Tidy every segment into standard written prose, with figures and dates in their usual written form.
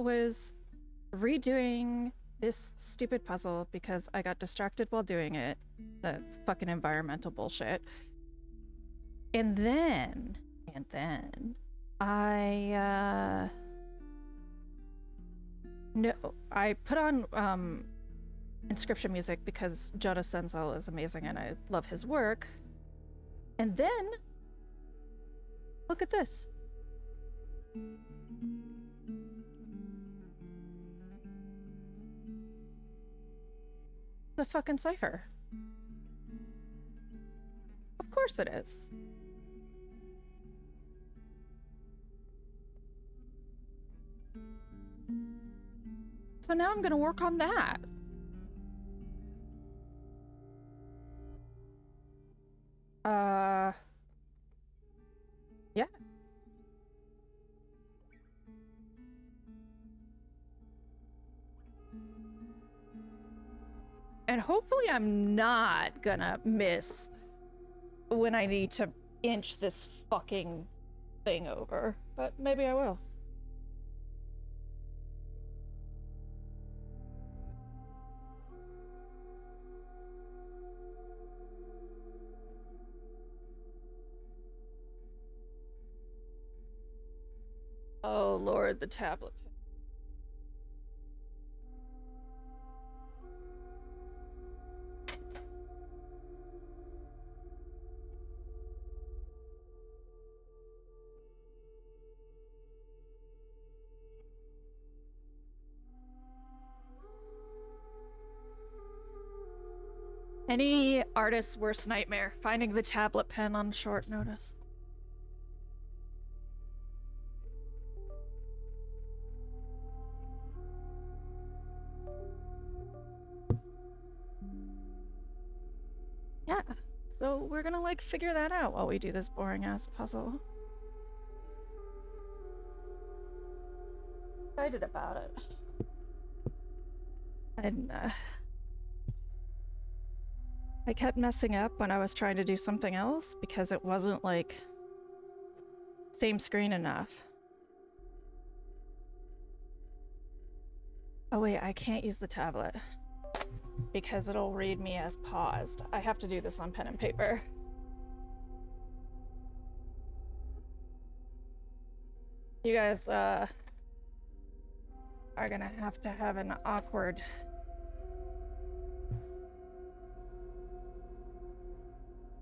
was redoing this stupid puzzle because I got distracted while doing it. The fucking environmental bullshit. And then, I, no, I put on, inscryption music because Jonas Senzel is amazing and I love his work. And then, look at this. The fucking cypher. Of course it is. So now I'm gonna work on that. Yeah. And hopefully I'm not gonna miss when I need to inch this fucking thing over. But maybe I will. Oh lord, the tablet. Any artist's worst nightmare, finding the tablet pen on short notice. Yeah, so we're gonna like figure that out while we do this boring ass puzzle. Excited about it. And I kept messing up when I was trying to do something else because it wasn't like same screen enough. Oh wait, I can't use the tablet because it'll read me as paused. I have to do this on pen and paper. You guys are gonna have to have an awkward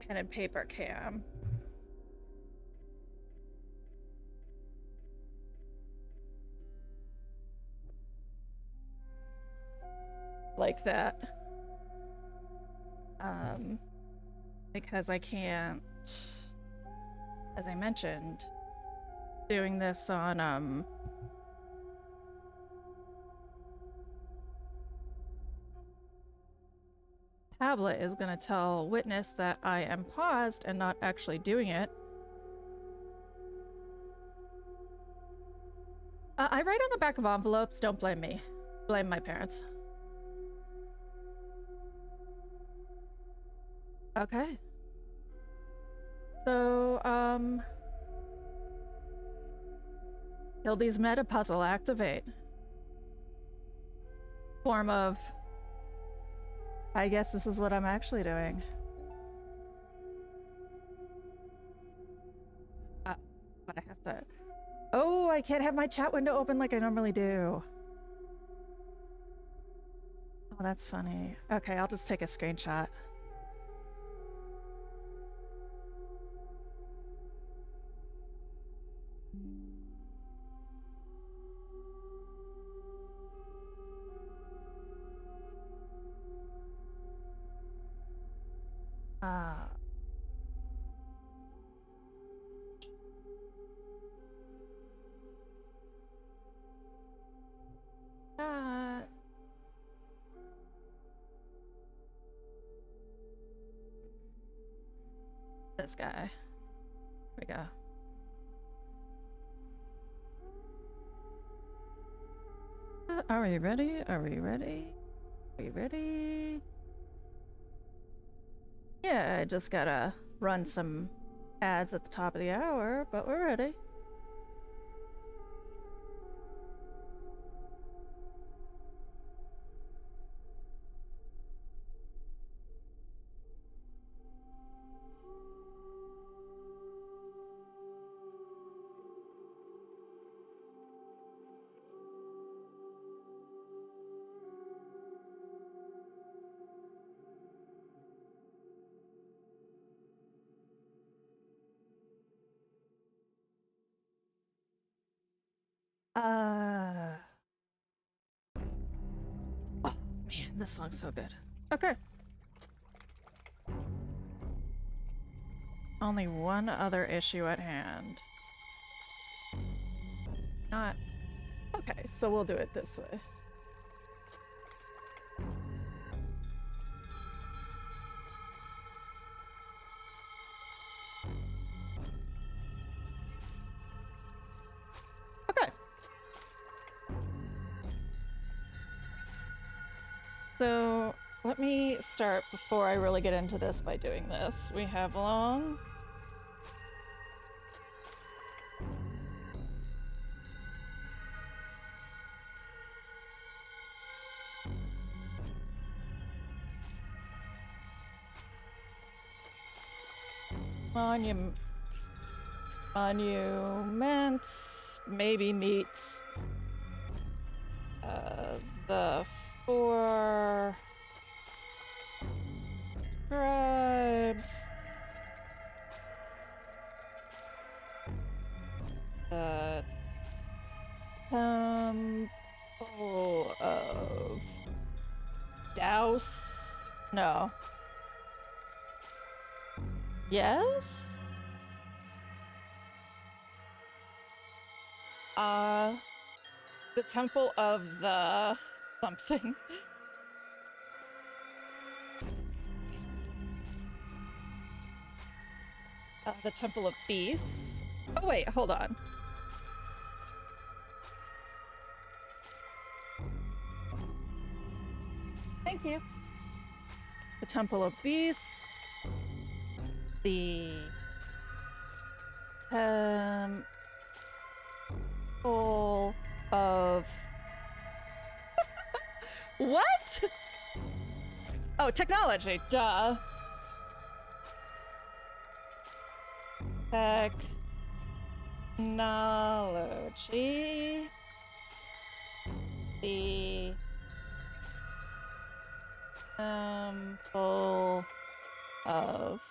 pen and paper cam. Like that. Because I can't, as I mentioned, doing this on tablet is gonna tell Witness that I am paused and not actually doing it. I write on the back of envelopes, don't blame me. Blame my parents. Okay. So, Hildy's meta puzzle activate. Form of, I guess this is what I'm actually doing. But I have to, oh, I can't have my chat window open like I normally do. Oh, that's funny. Okay, I'll just take a screenshot. Uh, uh, this guy. Here we go. Are we ready? Are we ready? Are we ready? Yeah, I just gotta run some ads at the top of the hour, but we're ready. This song's so good. Okay. Only one other issue at hand. Not... Okay, so we'll do it this way. Okay. So, let me start before I really get into this by doing this. We have long... Monuments maybe meets the four scribes, the temple of Douse. No. Yes? The temple of the something. The temple of beasts. Oh wait, hold on. Thank you. The temple of beasts. The temple of what? Oh, technology. Duh. Technology. The temple of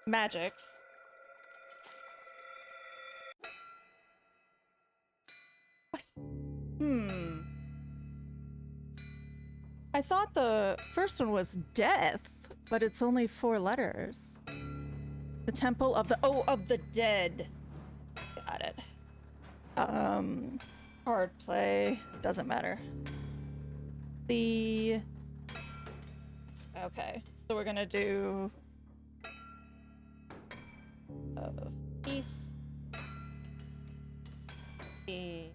magics. I thought the first one was death, but it's only 4 letters. The temple of the of the dead. Got it. Hard play, doesn't matter. Okay, so we're gonna do peace. The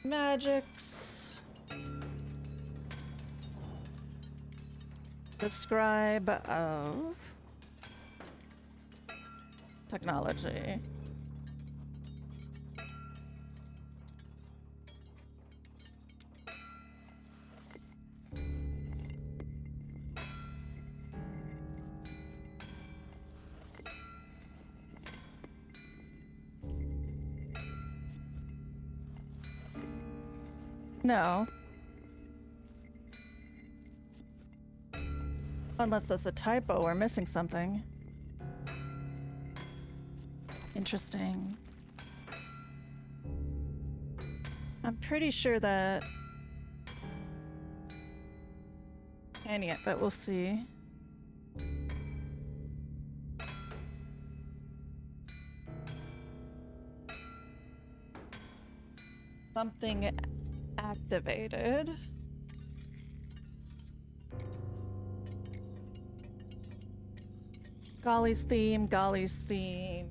magics. The scribe of technology. No. Unless that's a typo or missing something. Interesting. I'm pretty sure that... Can yet, but we'll see. Something activated. Golly's theme, Golly's theme.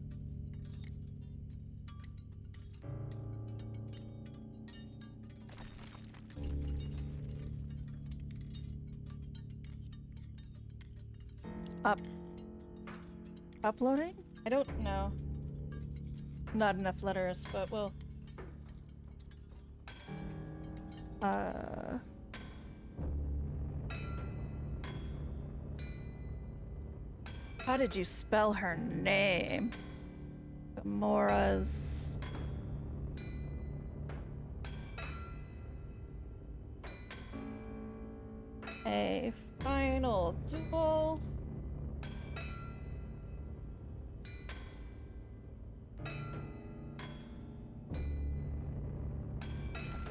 Uploading? I don't know. Not enough letters, but we'll... How did you spell her name? Gamora's... A final duel.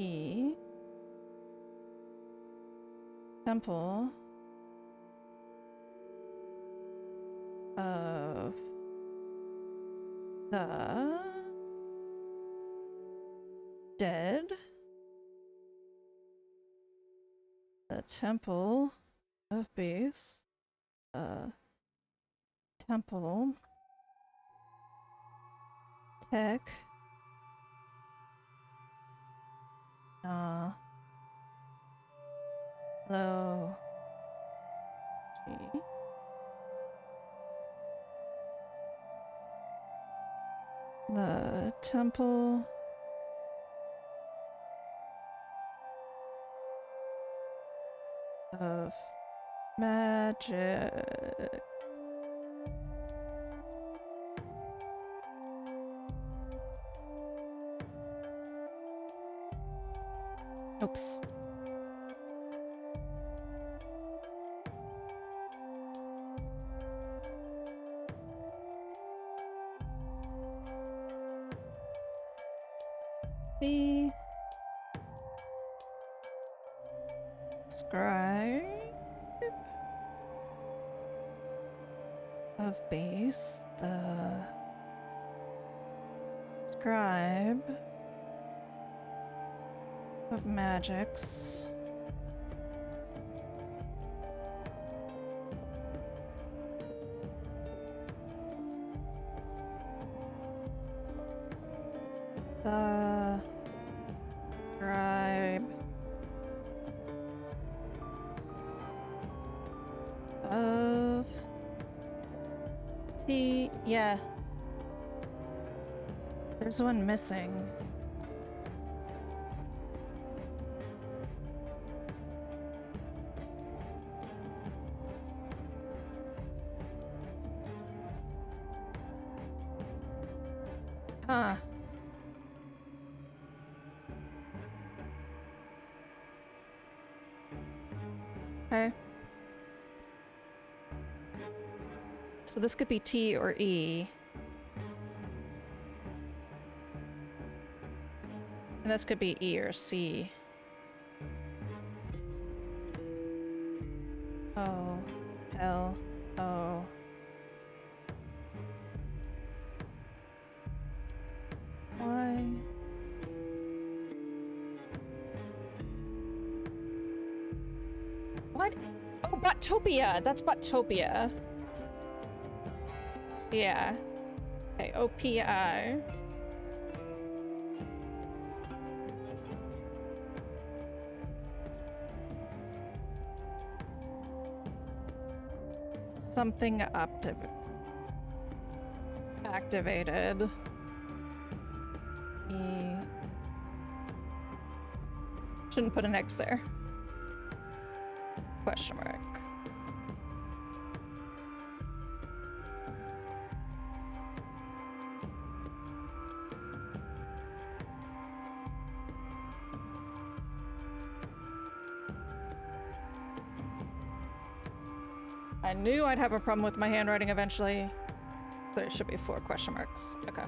E. Temple of the dead. The temple of base. Temple. Tech. Low. G. The temple of magic. Oops. The scribe of base, the scribe of magics, the scribe of T. Yeah. There's one missing. Huh. Okay. So this could be T or E. And this could be E or C. Oh. L. O. Why? What? Oh, Botopia! That's Botopia. Yeah. Okay, OPI. Something activated. E. Shouldn't put an X there. Question mark. I knew I'd have a problem with my handwriting eventually. There should be 4 question marks. Okay.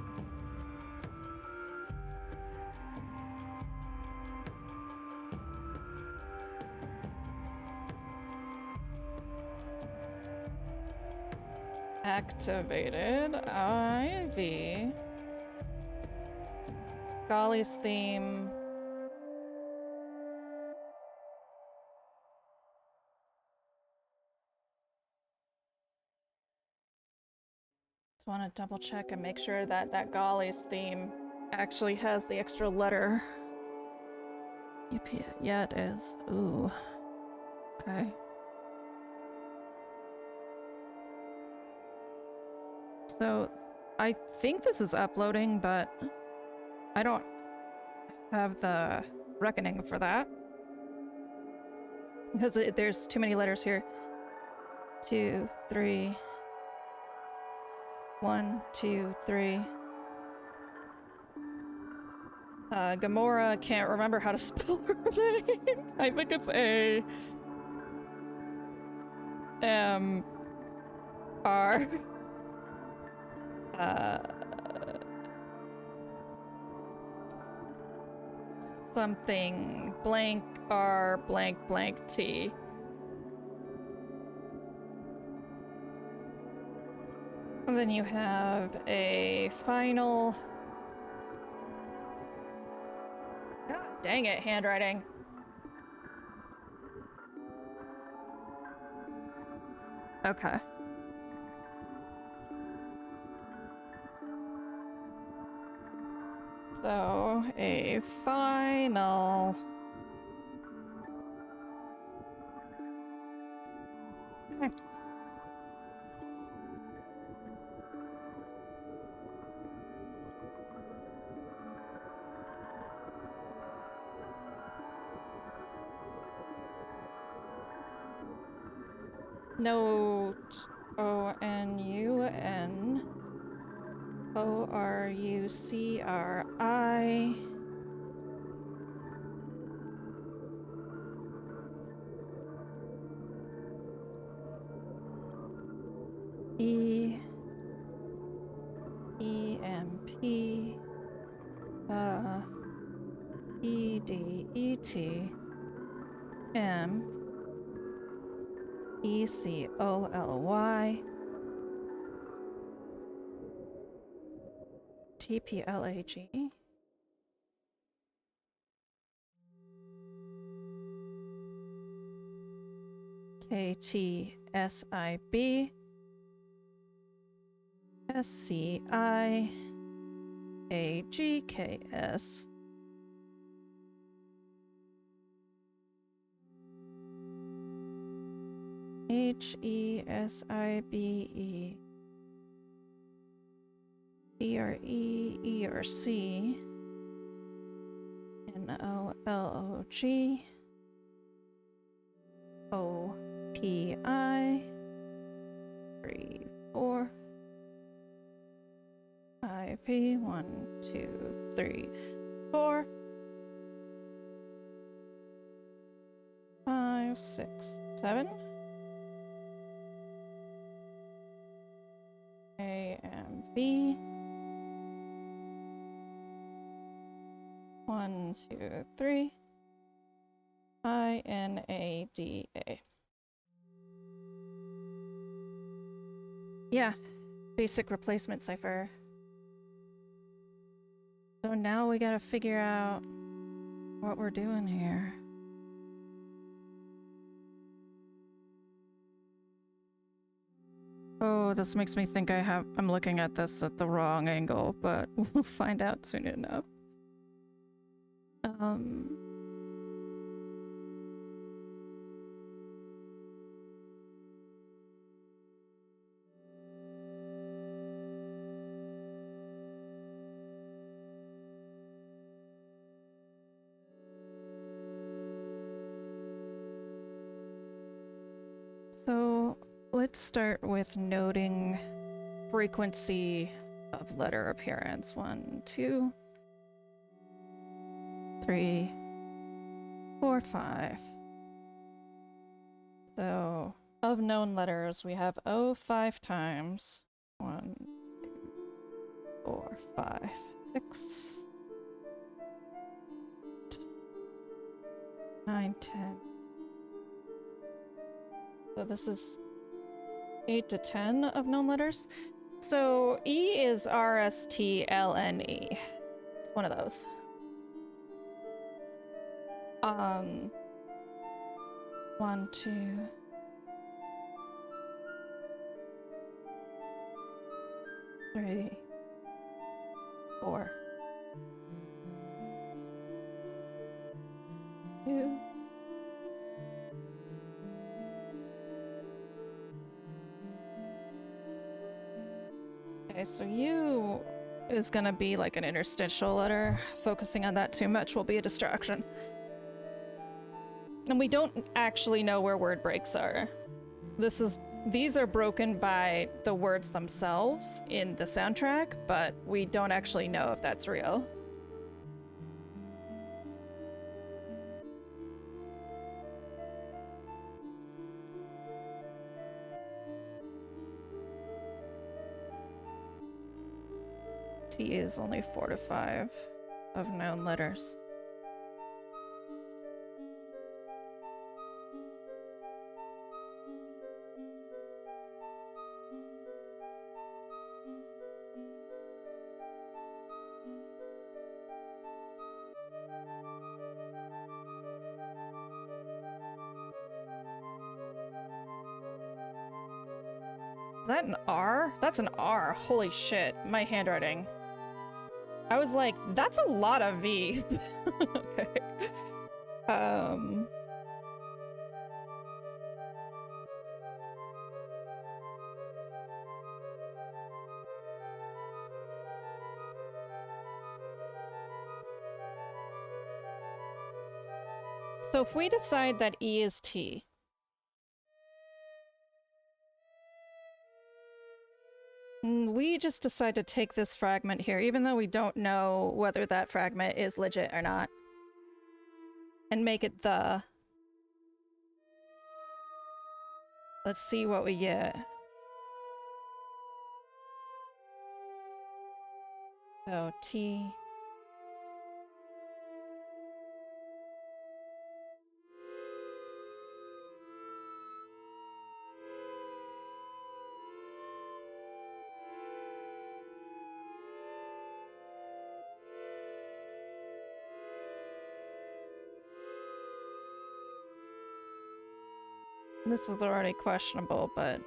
Activated. IV. Golly's theme. Just want to double check and make sure that that Golly's theme actually has the extra letter. Yeah, it is. Ooh. Okay. So, I think this is uploading, but I don't have the reckoning for that. Because there's too many letters here. 2, 3. 1, 2, 3. Gamora can't remember how to spell her name. I think it's A. M. R. something blank R blank blank T. And then you have a final. God dang it, handwriting. Okay. So, a final. Okay. Note ONUN ORUCRI EMP EDET MECOLY TPLAG KTSIB SCIAGKS HESIBE ERC NOLOG OPI 3 4 IP 1 2 3 4 5 6 7 AMB 1 2 3 INADA. Yeah, basic replacement cipher. So now we gotta figure out what we're doing here. Oh, this makes me think I'm looking at this at the wrong angle, but we'll find out soon enough. So let's start with noting frequency of letter appearance. 1, 2, 3, 4, 5. So of known letters, we have O 5 times. 1, 2, 4, 5, 6, 9, 10. So this is 8 to 10 of known letters. So E is RSTLNE. It's one of those. 1, 2, 3, 4, 2. Okay, so U is gonna be like an interstitial letter. Focusing on that too much will be a distraction. And we don't actually know where word breaks are. These are broken by the words themselves in the soundtrack, but we don't actually know if that's real. T is only 4 to 5 of known letters. Is that an R? That's an R. Holy shit. My handwriting. I was like, that's a lot of V's. Okay. So if we decide that E is T, we just decide to take this fragment here, even though we don't know whether that fragment is legit or not, and make it the. Let's see what we get. So T. This is already questionable, but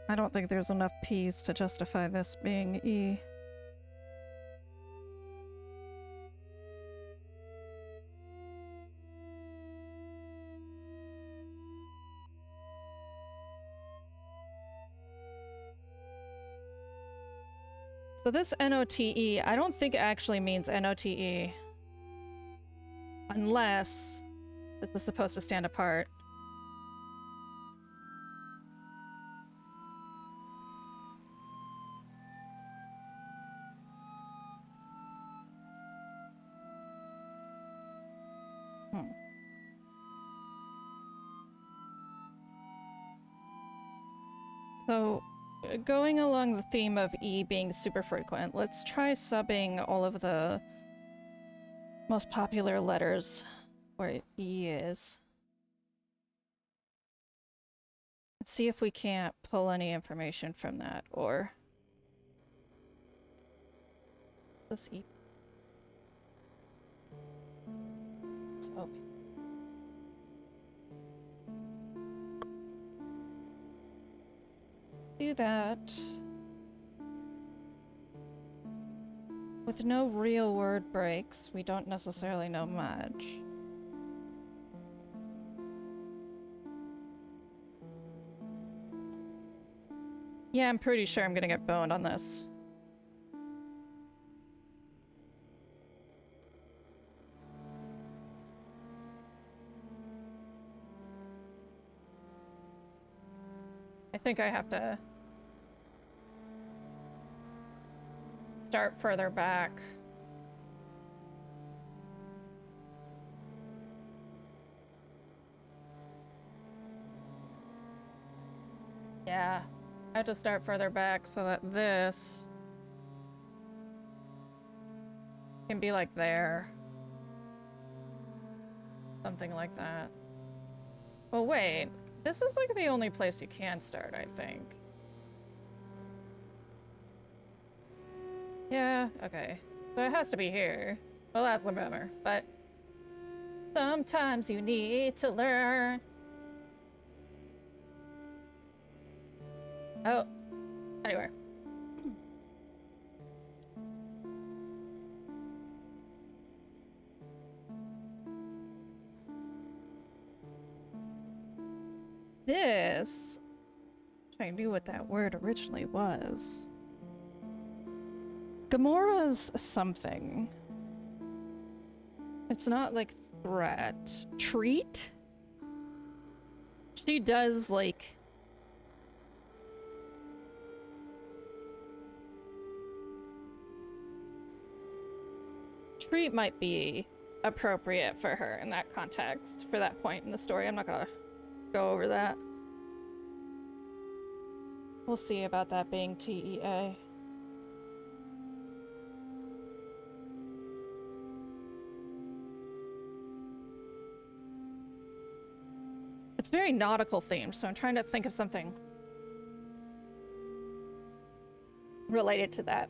I don't think there's enough P's to justify this being E. So this NOTE, I don't think it actually means NOTE. Unless this is supposed to stand apart. So, going along the theme of E being super frequent, let's try subbing all of the most popular letters where E is. Let's see if we can't pull any information from that, or this E. So, do that. With no real word breaks, we don't necessarily know much. Yeah, I'm pretty sure I'm gonna get boned on this. I think I have to start further back. Yeah, I have to start further back so that this can be like there. Something like that. Well, wait. This is like the only place you can start, I think. Yeah, okay. So it has to be here. Well, that's a bummer, but sometimes you need to learn. Oh, anyway. This, I knew what that word originally was. Gamora's something. It's not like threat. Treat? She does like... Treat might be appropriate for her in that context, for that point in the story. I'm not gonna go over that. We'll see about that being TEA. It's very nautical themed, so I'm trying to think of something related to that.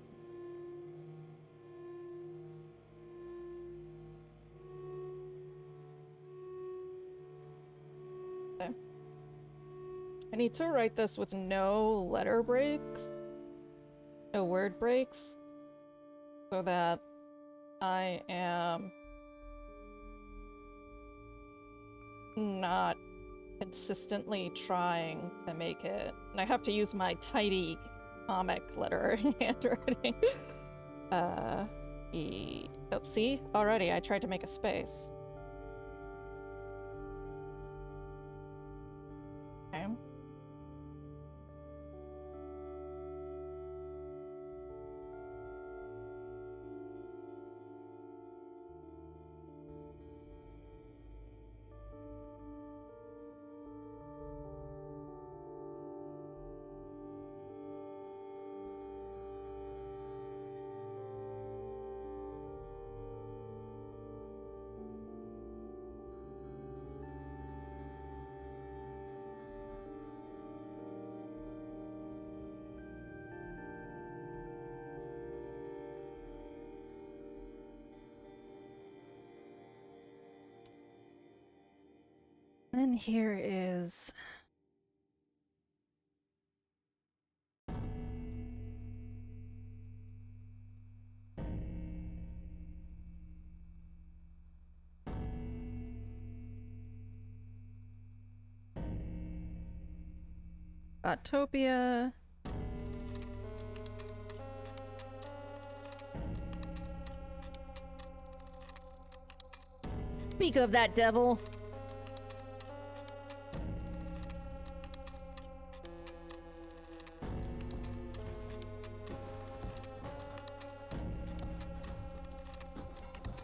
I need to write this with no letter breaks, no word breaks, so that I am not consistently trying to make it. And I have to use my tidy comic letter handwriting. Oh, see? Already I tried to make a space. Okay. Then here is Autopia. Speak of that devil.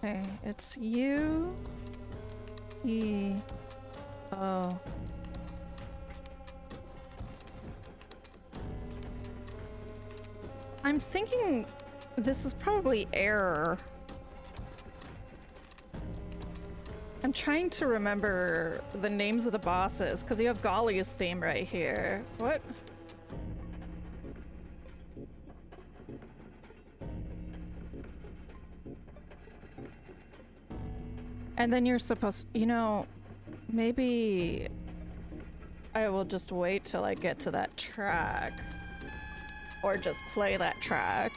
Okay, it's U E O. I'm thinking this is probably error. I'm trying to remember the names of the bosses, because you have Golly's theme right here. What? And then you're supposed, you know, maybe I will just wait till I get to that track. Or just play that track.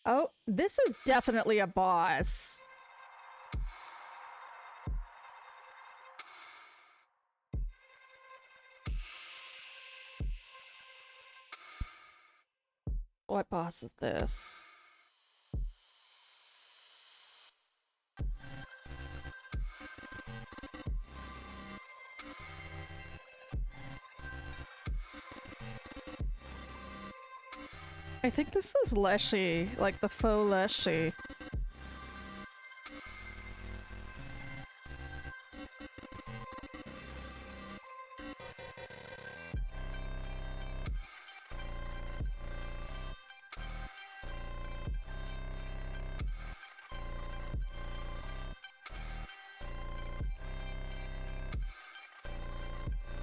Oh, this is definitely a boss. What boss is this? I think this is Leshy, like the faux Leshy.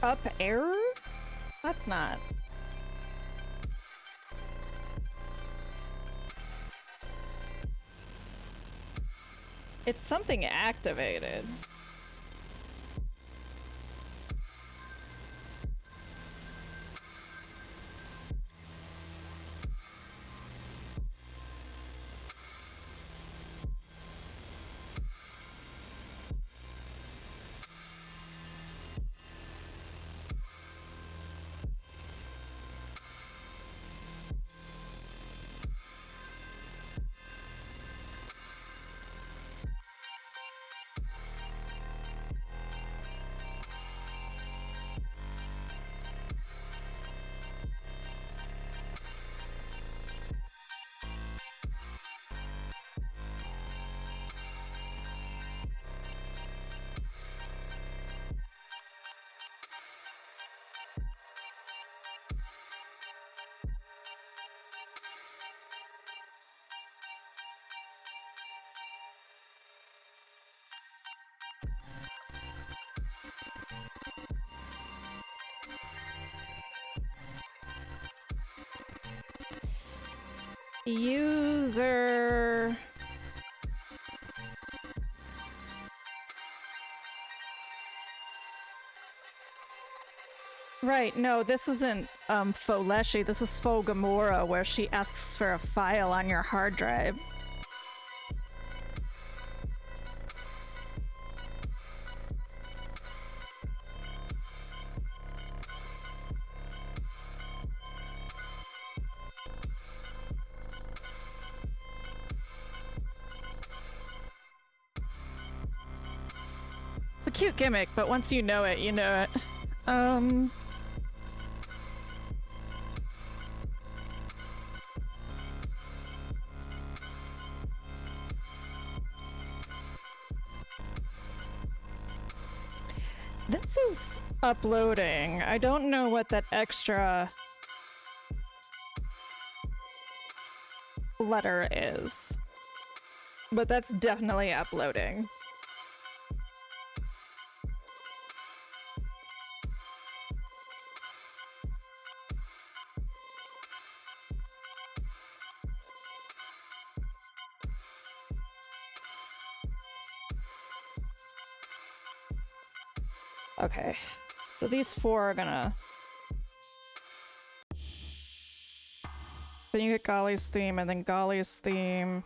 Up error? That's not. It's something activated. User Right, no, this isn't faux Leshy, this is faux Gamora, where she asks for a file on your hard drive. It's a cute gimmick, but once you know it, you know it. This is uploading. I don't know what that extra letter is, but that's definitely uploading. Okay, so these four are gonna... Then you get Golly's theme, and then Golly's theme.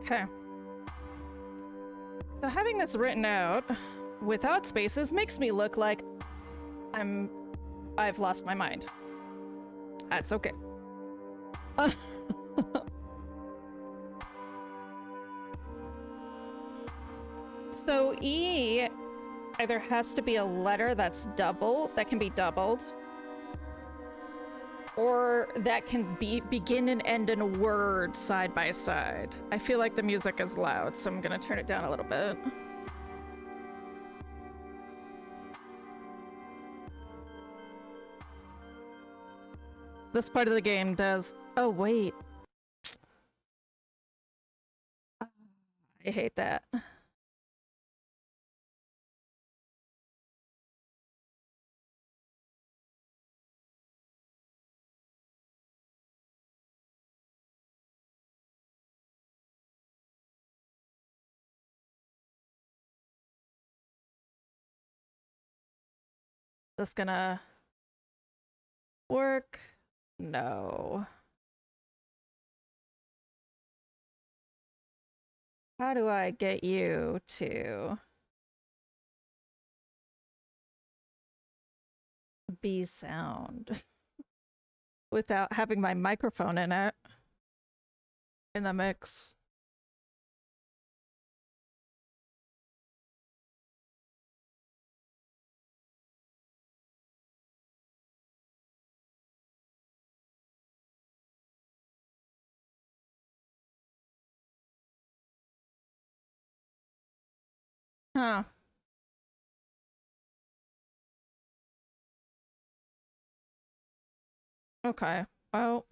Okay. So having this written out without spaces makes me look like I've lost my mind. That's okay. So E either has to be a letter that's that can be doubled, or that can begin and end in a word side by side. I feel like the music is loud, so I'm gonna turn it down a little bit. This part of the game does... Oh, wait. I hate that. This gonna work? No. How do I get you to be sound without having my microphone in it, in the mix? Huh. Okay. Well...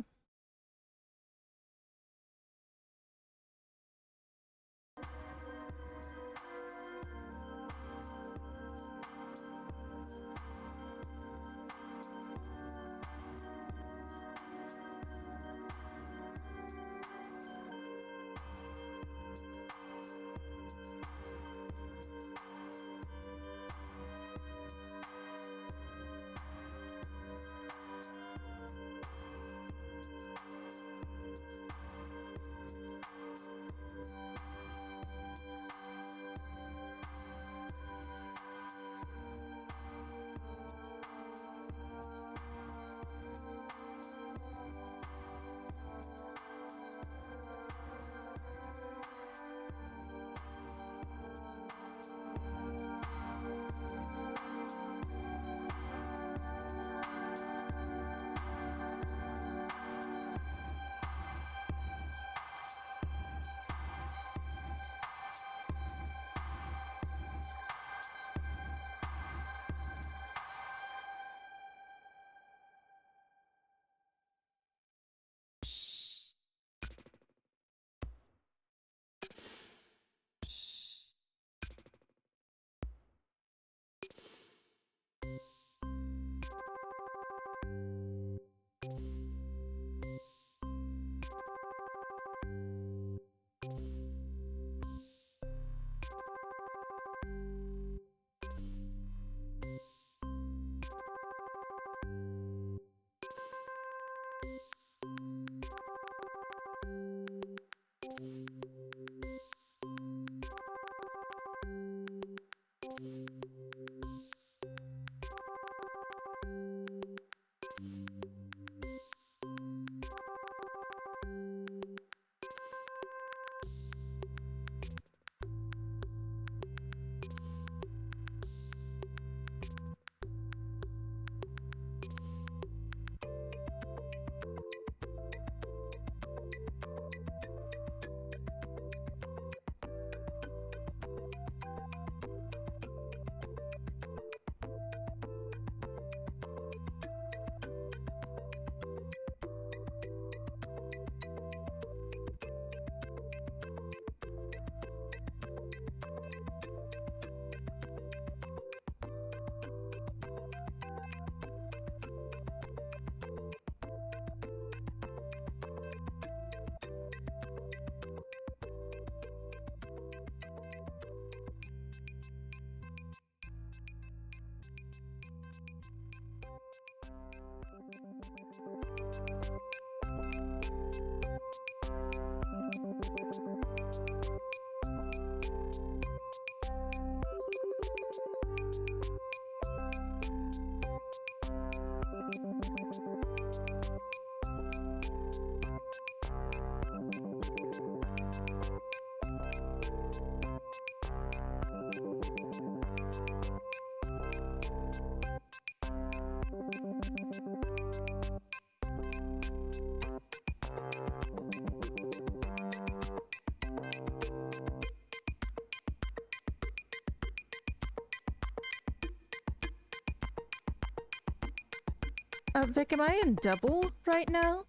Vic, am I in double right now?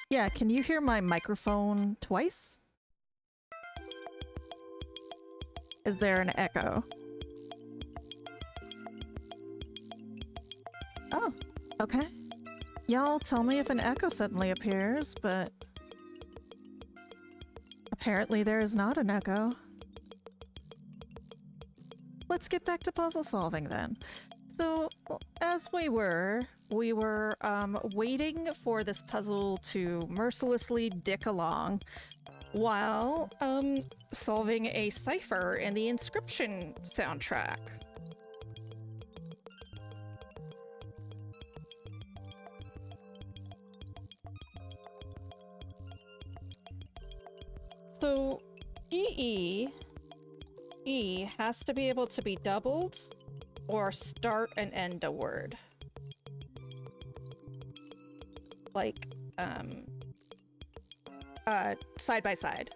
Yeah, can you hear my microphone twice? Is there an echo? Oh, okay. Y'all tell me if an echo suddenly appears, but apparently there is not an echo. Let's get back to puzzle solving then. So, as we were waiting for this puzzle to mercilessly dick along while, solving a cypher in the inscryption soundtrack. So, E has to be able to be doubled or start and end a word. Like, side by side.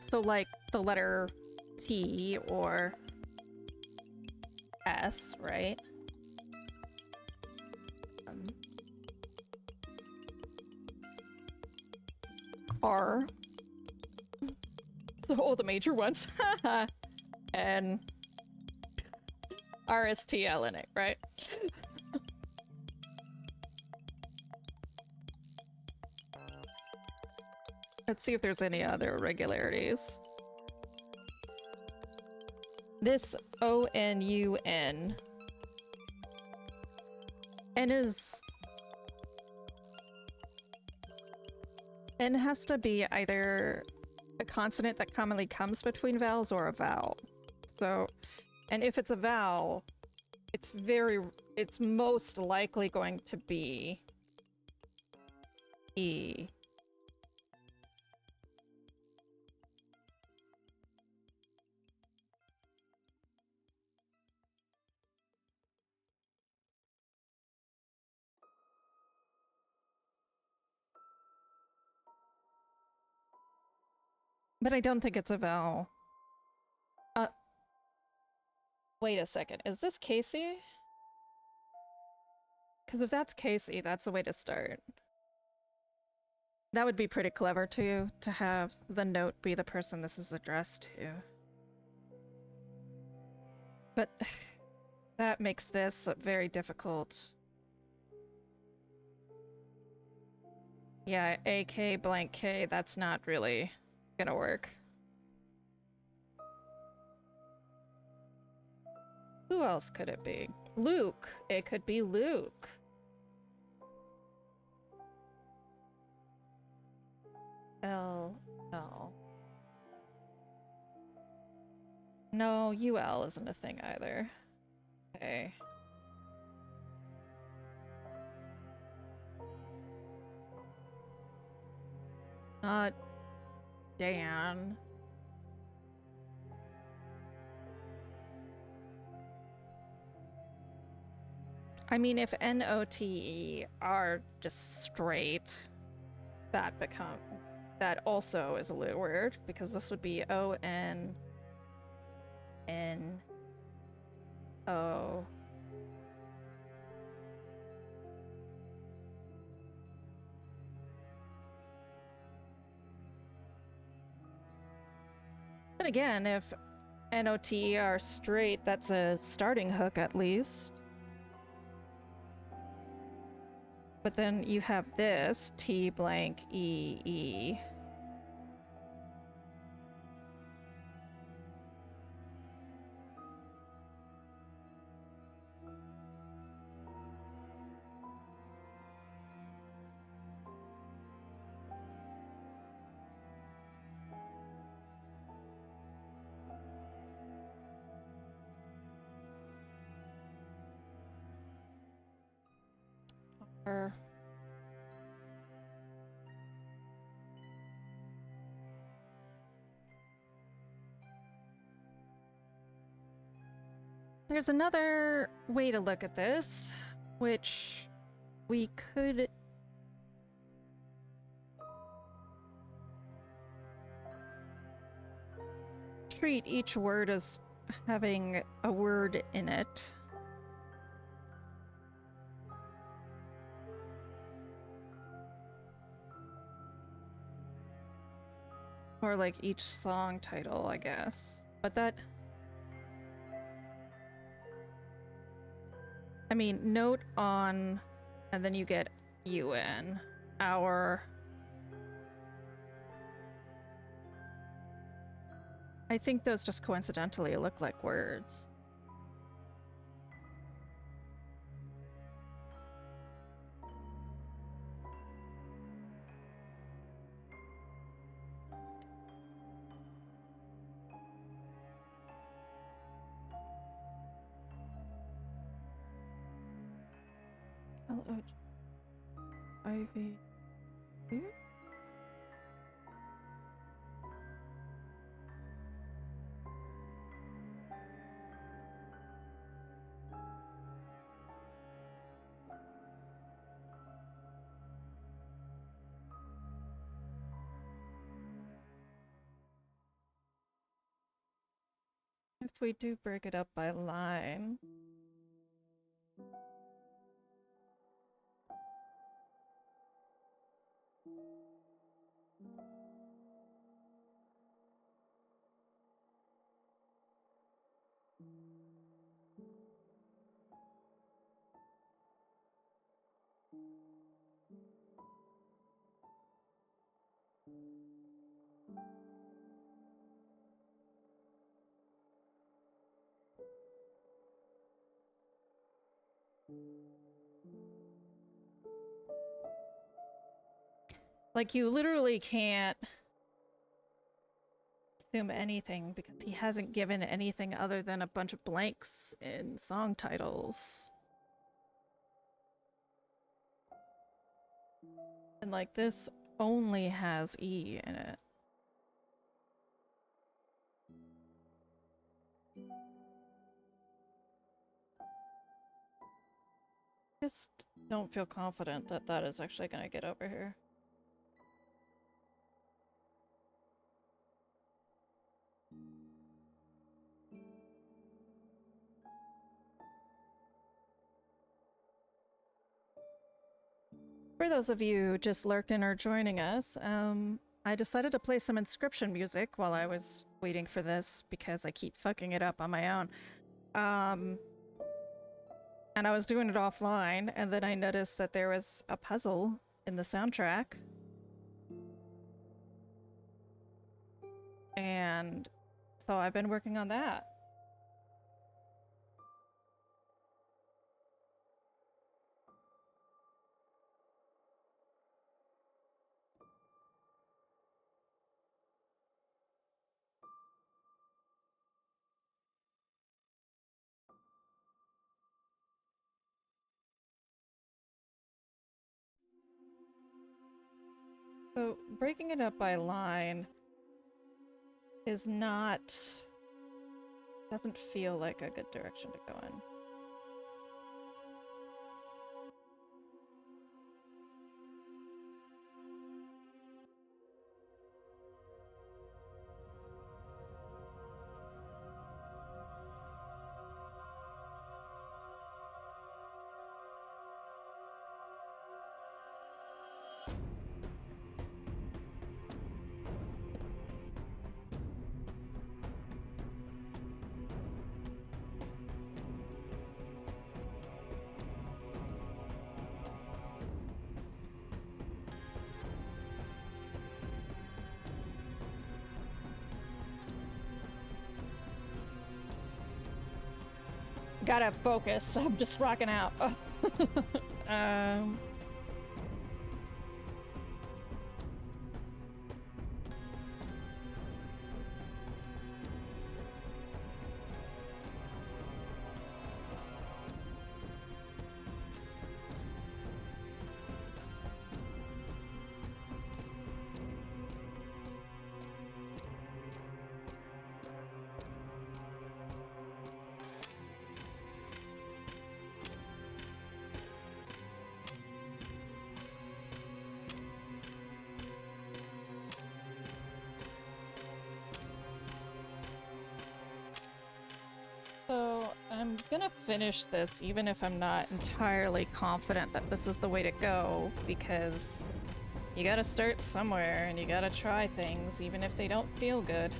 So like the letter T or S, right? R. So all the major ones. And RSTL in it, right? Let's see if there's any other irregularities. This O-N-U-N. N is... N has to be either a consonant that commonly comes between vowels or a vowel. So, and if it's a vowel, it's most likely going to be E. But I don't think it's a vowel. Wait a second. Is this Casey? Because if that's Casey, that's the way to start. That would be pretty clever, too, to have the note be the person this is addressed to. But that makes this very difficult. Yeah, AK blank K, that's not really gonna work. Who else could it be? Luke! It could be Luke. L. No, UL isn't a thing either. Okay. Not Dan. I mean, if N-O-T-E are just straight, that also is a little weird, because this would be O-N-N-O. But again, if N-O-T-E are straight, that's a starting hook at least. But then you have this, T blank E-E. Or... There's another way to look at this, which we could treat each word as having a word in it. Or like each song title, I guess. But that... I mean, note on, and then you get UN, our... I think those just coincidentally look like words. Ivy. If we do break it up by line... Like, you literally can't assume anything because he hasn't given anything other than a bunch of blanks in song titles. And like, this only has E in it. Just don't feel confident that that is actually going to get over here. For those of you just lurking or joining us, I decided to play some inscryption music while I was waiting for this because I keep fucking it up on my own. And I was doing it offline, and then I noticed that there was a puzzle in the soundtrack. And so I've been working on that. So breaking it up by line is not... doesn't feel like a good direction to go in. Gotta focus. I'm just rocking out. So I'm gonna finish this even if I'm not entirely confident that this is the way to go, because You gotta start somewhere, and you gotta try things, even if they don't feel good.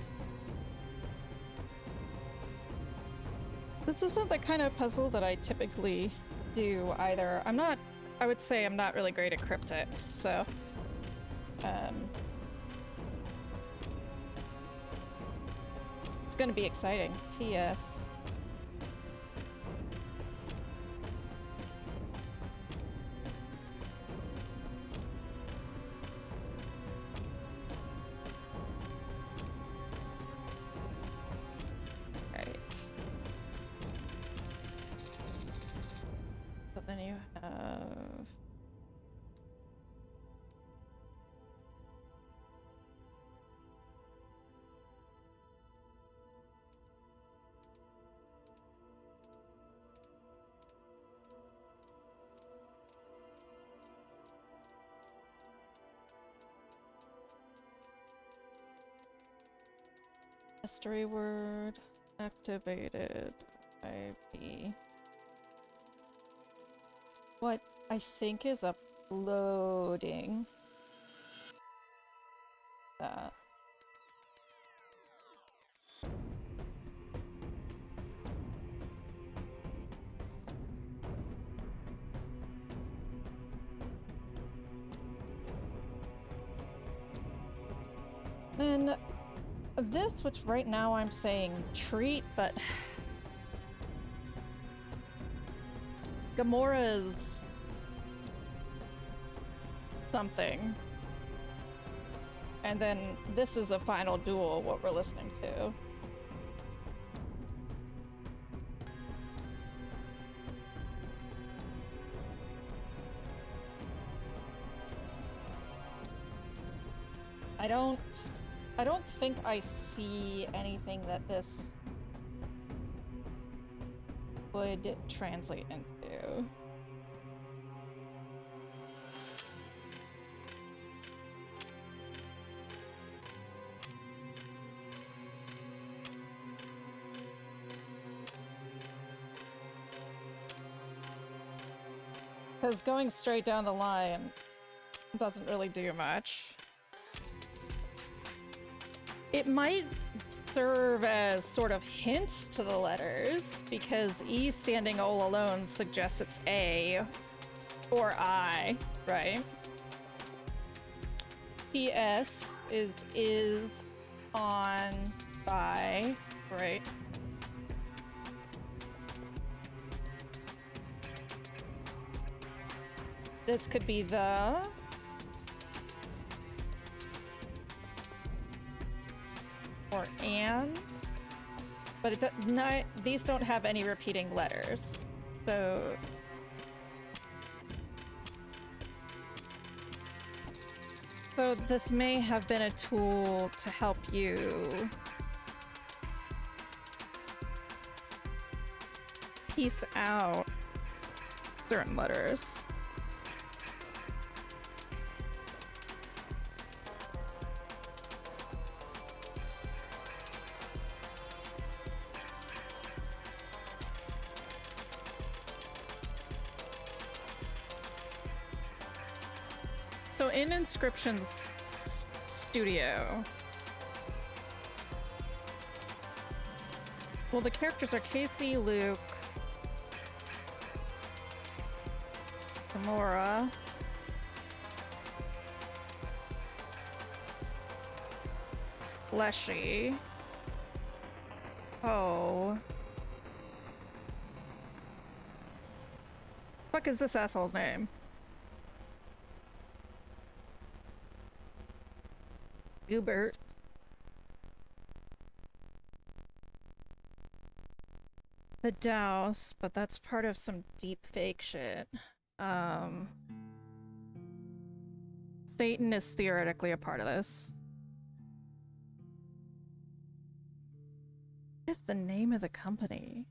This isn't the kind of puzzle that I typically do either. I would say I'm not really great at cryptics, so... it's gonna be exciting. TS. Then you have... mystery word activated. IP. What I think is uploading that. Then this, which right now I'm saying treat, but Gamora's something. And then this is a final duel, what we're listening to. I don't think I see anything that this would translate into. Because going straight down the line doesn't really do much. It might serve as sort of hints to the letters, because E standing all alone suggests it's A or I, right? TS is on by, right? This could be the... or and, but these don't have any repeating letters, so this may have been a tool to help you piece out certain letters. So in Inscryption's studio, well, the characters are Casey, Luke, Gamora, Leshy, Oh. Fuck is this asshole's name? Hubert. The Douse, but that's part of some deep fake shit. Satan is theoretically a part of this. What is the name of the company?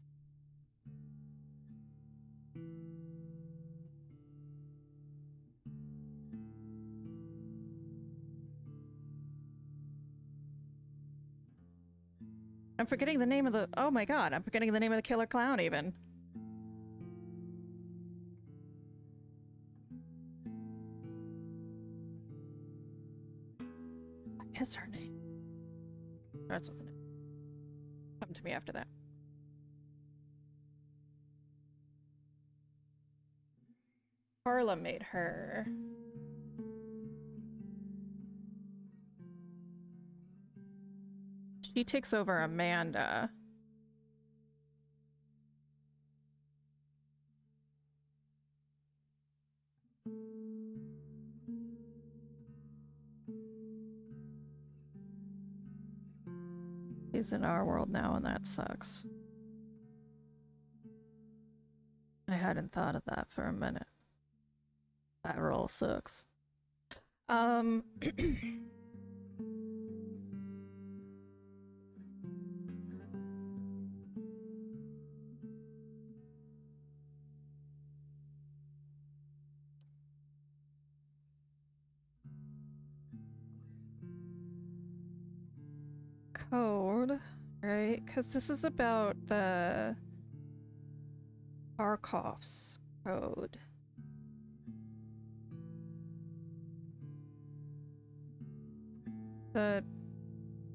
I'm forgetting the name of the... oh my god, I'm forgetting the name of the killer clown even. is her name? Starts with an M. Come to me after that. Carla made her. She takes over Amanda. He's in our world now, and that sucks. I hadn't thought of that for a minute. That role sucks. Code, right? Because this is about the Arkov's code. The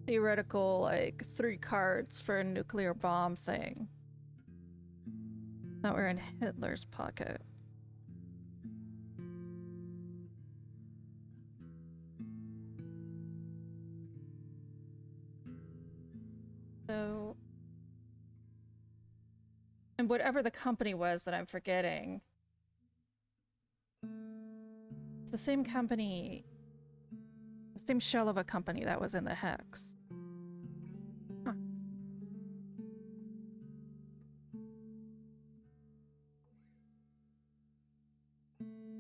theoretical, like, 3 cards for a nuclear bomb thing. Now we're in Hitler's pocket. So, and whatever the company was that I'm forgetting, the same company, the same shell of a company that was in the hex. Huh.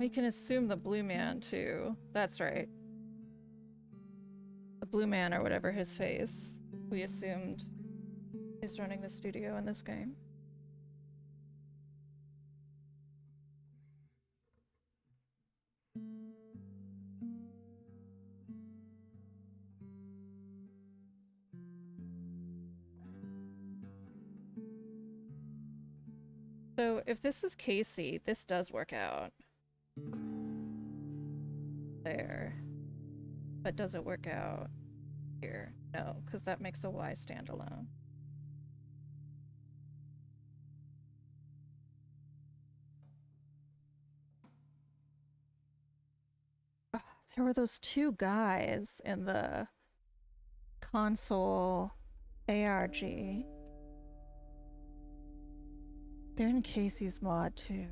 We can assume the blue man too. That's right. The blue man or whatever his face, we assumed is running the studio in this game. So if this is Casey, this does work out. There. But does it work out here? No, because that makes a Y standalone. Oh, there were those 2 guys in the console ARG. They're in Casey's mod too.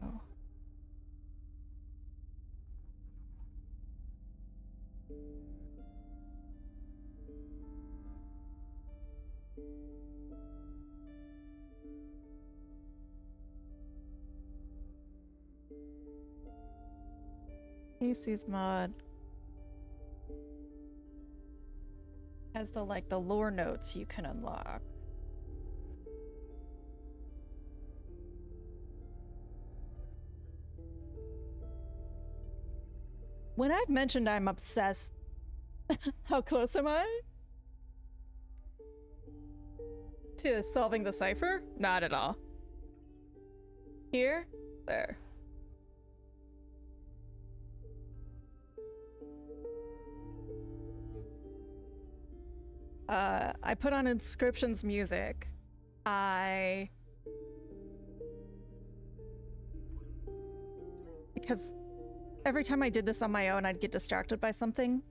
Casey's mod has the, like, the lore notes you can unlock. When I've mentioned I'm obsessed, how close am I to solving the cipher? Not at all. Here? There. I put on Inscription's music. Because every time I did this on my own, I'd get distracted by something,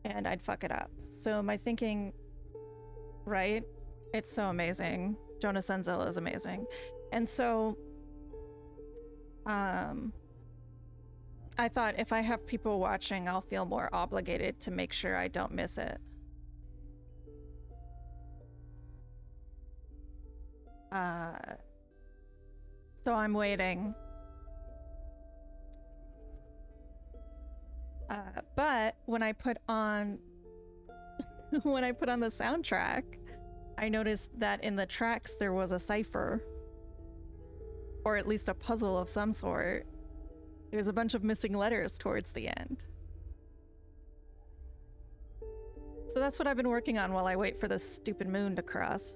and I'd fuck it up. So my thinking, right? It's so amazing. Jonas Enzel is amazing. And so, I thought if I have people watching, I'll feel more obligated to make sure I don't miss it. So I'm waiting. But when I put on when I put on the soundtrack, I noticed that in the tracks there was a cipher, or at least a puzzle of some sort. There's a bunch of missing letters towards the end. So that's what I've been working on while I wait for this stupid moon to cross.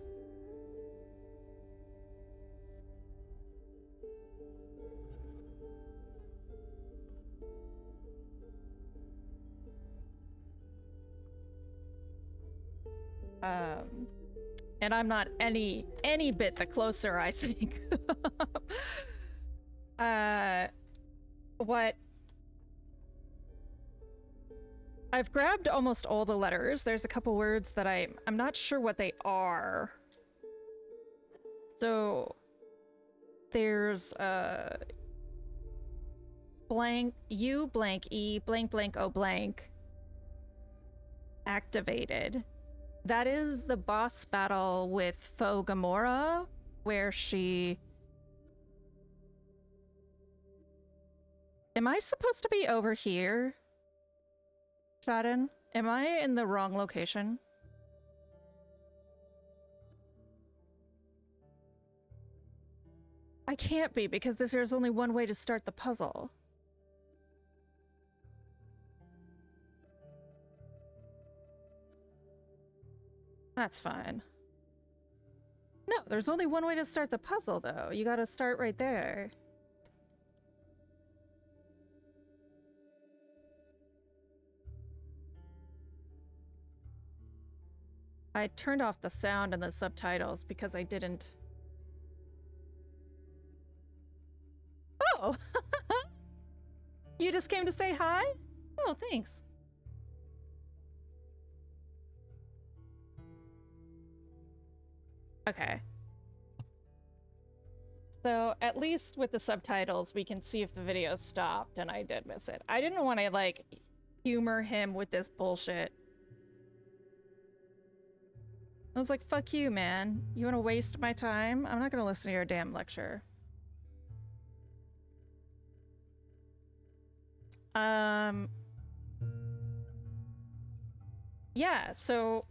And I'm not any bit the closer, I think. What I've grabbed almost all the letters. There's a couple words that I'm not sure what they are. So there's blank U blank E blank blank O blank activated. That is the boss battle with Foe Gamora, where she... Am I supposed to be over here? Shaden? Am I in the wrong location? I can't be, because there's only one way to start the puzzle. That's fine. No, there's only one way to start the puzzle, though. You gotta start right there. I turned off the sound and the subtitles because I didn't... Oh! You just came to say hi? Oh, thanks. Okay. So at least with the subtitles, we can see if the video stopped, and I did miss it. I didn't want to, like, humor him with this bullshit. I was like, fuck you, man. You want to waste my time? I'm not going to listen to your damn lecture. Yeah, so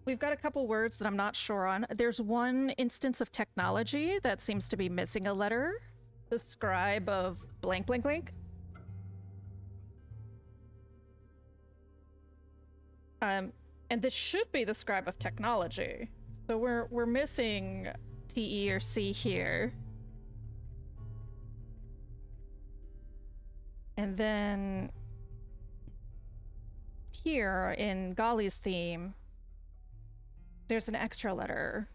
we've got a couple words that I'm not sure on. There's one instance of technology that seems to be missing a letter. The scribe of blank blank blank. And this should be the scribe of technology. So we're missing TE or C here. And then here in Golly's theme, there's an extra letter.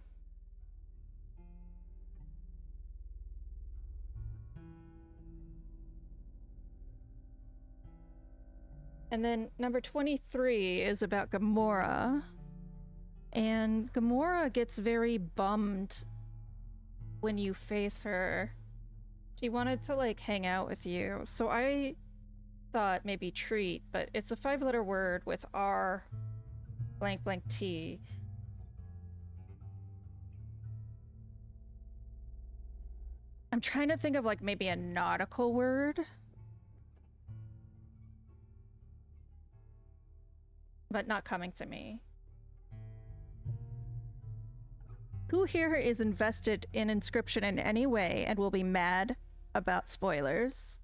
And then number 23 is about Gamora. And Gamora gets very bummed when you face her. She wanted to, like, hang out with you. So I thought maybe treat, but it's a 5-letter word with R blank blank T. I'm trying to think of, like, maybe a nautical word. But not coming to me. Who here is invested in Inscryption in any way and will be mad about spoilers?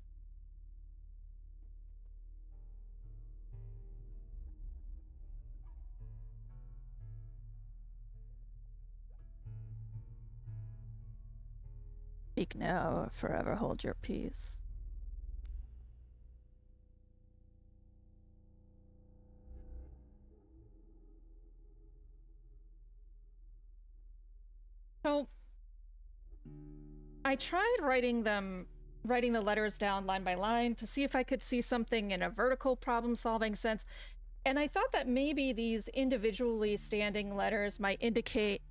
Speak now or forever hold your peace. So I tried writing the letters down line by line to see if I could see something in a vertical problem-solving sense, and I thought that maybe these individually standing letters might indicate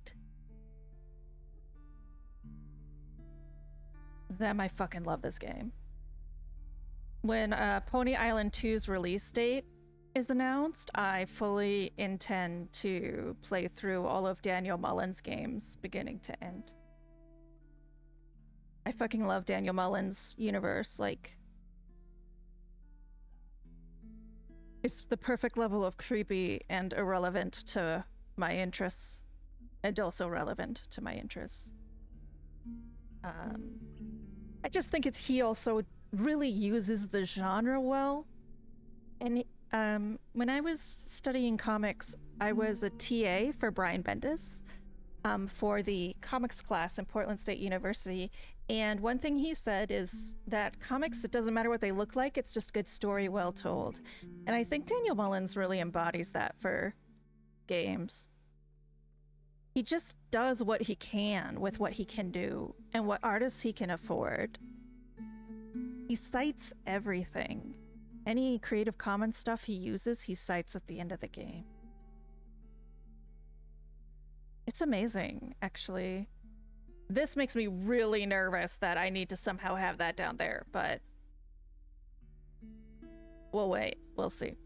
them. I fucking love this game. When Pony Island 2's release date is announced, I fully intend to play through all of Daniel Mullen's games beginning to end. I fucking love Daniel Mullen's universe. Like, it's the perfect level of creepy and irrelevant to my interests, and also relevant to my interests. I just think he also really uses the genre well. And when I was studying comics, I was a TA for Brian Bendis for the comics class in Portland State University. And one thing he said is that comics, it doesn't matter what they look like, it's just good story well told. And I think Daniel Mullins really embodies that for games. he just does what he can with what he can do and what artists he can afford. He cites everything. Any Creative Commons stuff he uses, he cites at the end of the game. It's amazing, actually. This makes me really nervous that I need to somehow have that down there, but we'll wait. We'll see.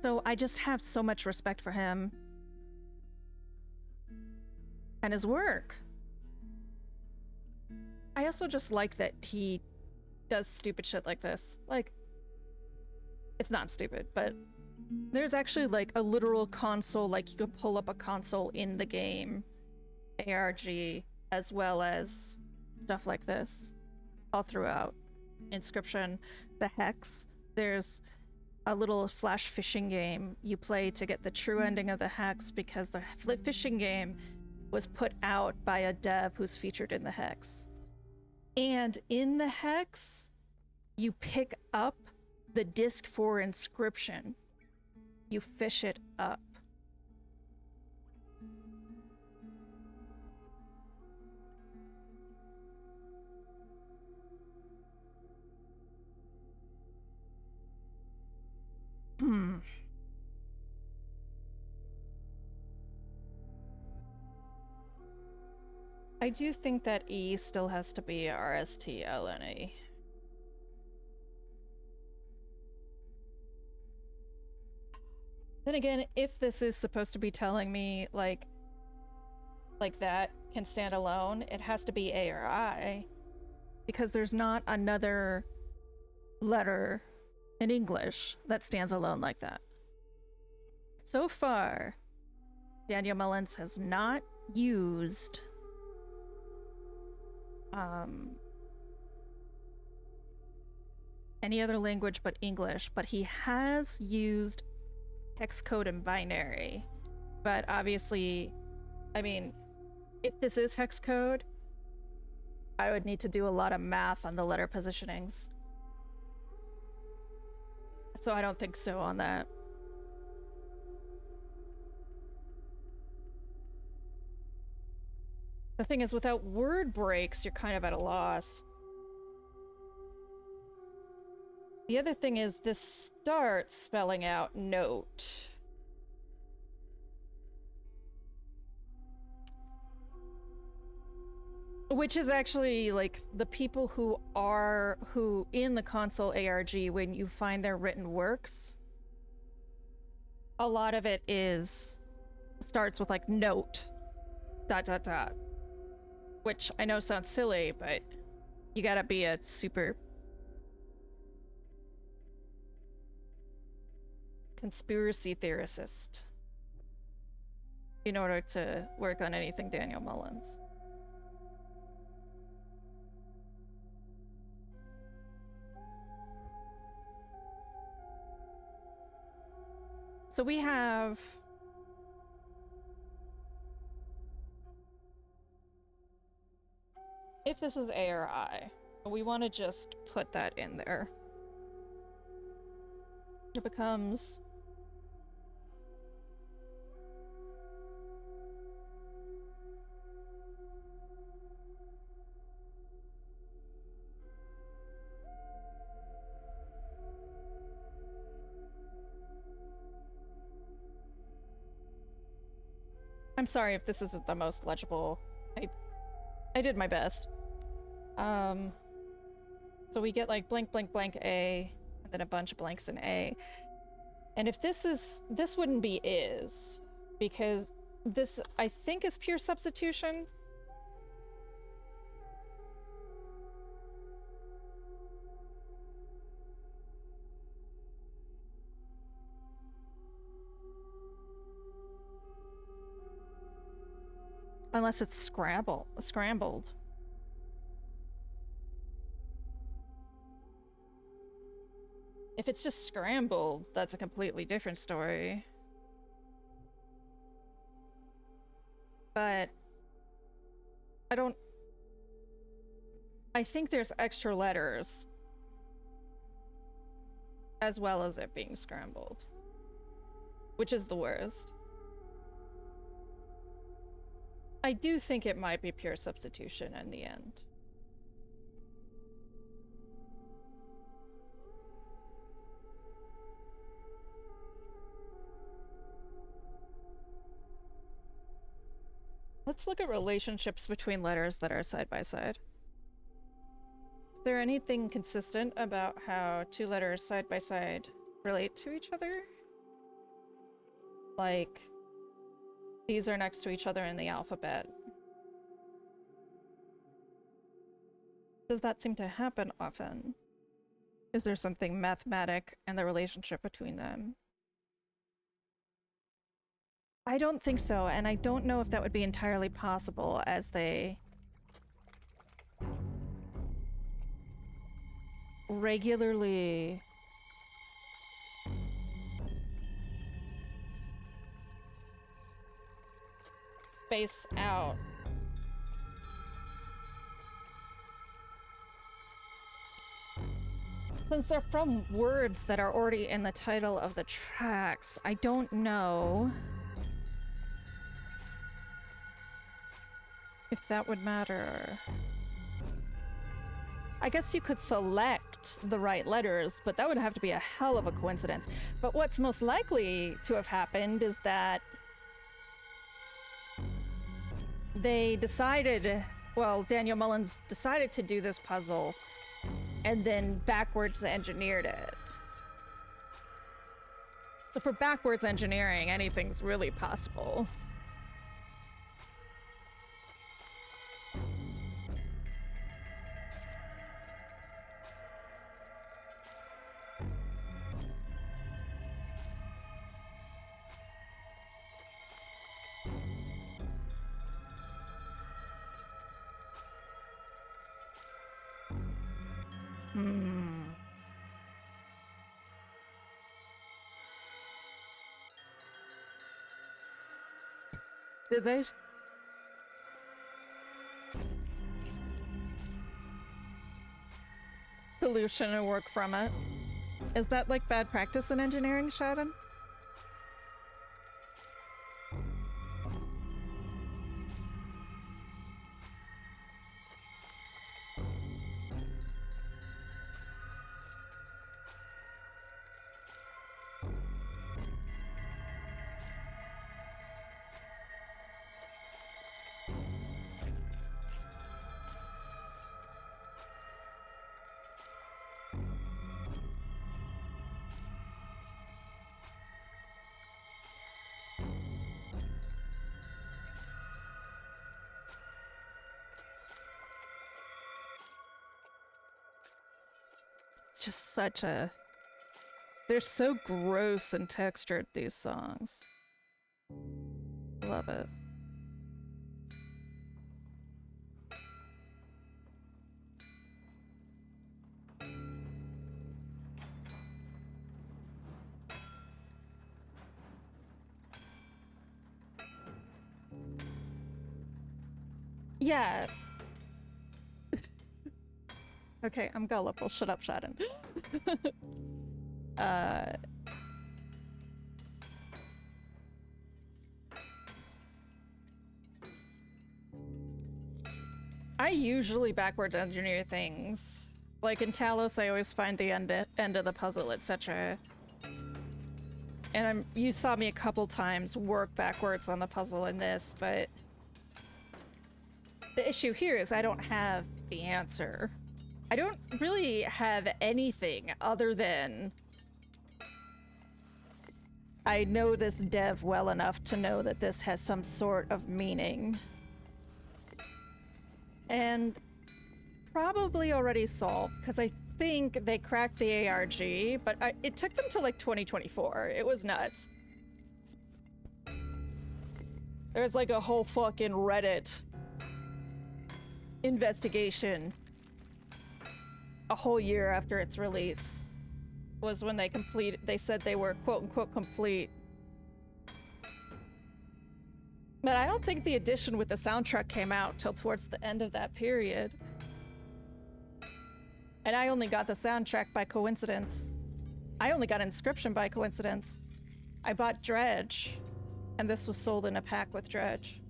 So I just have so much respect for him and his work. I also just like that he does stupid shit like this. Like, it's not stupid, but there's actually like a literal console, like you could pull up a console in the game, ARG, as well as stuff like this all throughout. Inscryption, the Hex, there's a little flash fishing game you play to get the true ending of the Hex, because the fishing game was put out by a dev who's featured in the Hex. And in the Hex, you pick up the disc for Inscryption. You fish it up. I do think that E still has to be RSTLNE. Then again, if this is supposed to be telling me like that can stand alone, it has to be A or I, because there's not another letter in English that stands alone like that. So far, Daniel Mullins has not used any other language but English, but he has used hex code and binary. But obviously, I mean, if this is hex code, I would need to do a lot of math on the letter positionings. So I don't think so on that. The thing is, without word breaks, you're kind of at a loss. The other thing is, this starts spelling out note. Which is actually, like, the people who in the console ARG, when you find their written works, a lot of it starts with, like, note, ... Which I know sounds silly, but you gotta be a super conspiracy theorist in order to work on anything Daniel Mullins. So we have if this is A or I, we want to just put that in there. It becomes I'm sorry if this isn't the most legible. I did my best. So we get like blank, blank, blank A, and then a bunch of blanks in A. And if this wouldn't be is, because this, I think, is pure substitution. Unless it's scrambled. If it's just scrambled, that's a completely different story. But I think there's extra letters as well as it being scrambled. which is the worst. I do think it might be pure substitution in the end. Let's look at relationships between letters that are side by side. Is there anything consistent about how two letters side by side relate to each other? Like, these are next to each other in the alphabet. Does that seem to happen often? Is there something mathematic in the relationship between them? I don't think so, and I don't know if that would be entirely possible as they regularly space out. Since they're from words that are already in the title of the tracks, I don't know if that would matter. I guess you could select the right letters, but that would have to be a hell of a coincidence. But what's most likely to have happened is that they decided, well, Daniel Mullins decided to do this puzzle and then backwards engineered it. So for backwards engineering, anything's really possible. Did they? Solution and work from it. Is that like bad practice in engineering, Shadow? Just such a... They're so gross and textured, these songs. Love it. Yeah. Okay, I'm gullible. Shut up, Shadow. I usually backwards engineer things. Like in Talos, I always find the end of the puzzle, etc. And you saw me a couple times work backwards on the puzzle in this, but the issue here is I don't have the answer. I don't really have anything other than I know this dev well enough to know that this has some sort of meaning. And probably already solved, because I think they cracked the ARG, but it took them to like 2024. It was nuts. There's like a whole fucking Reddit investigation a whole year after its release was when they said they were quote-unquote complete. But I don't think the edition with the soundtrack came out till towards the end of that period. And I only got the soundtrack by coincidence. I only got Inscryption by coincidence. I bought Dredge, and this was sold in a pack with Dredge.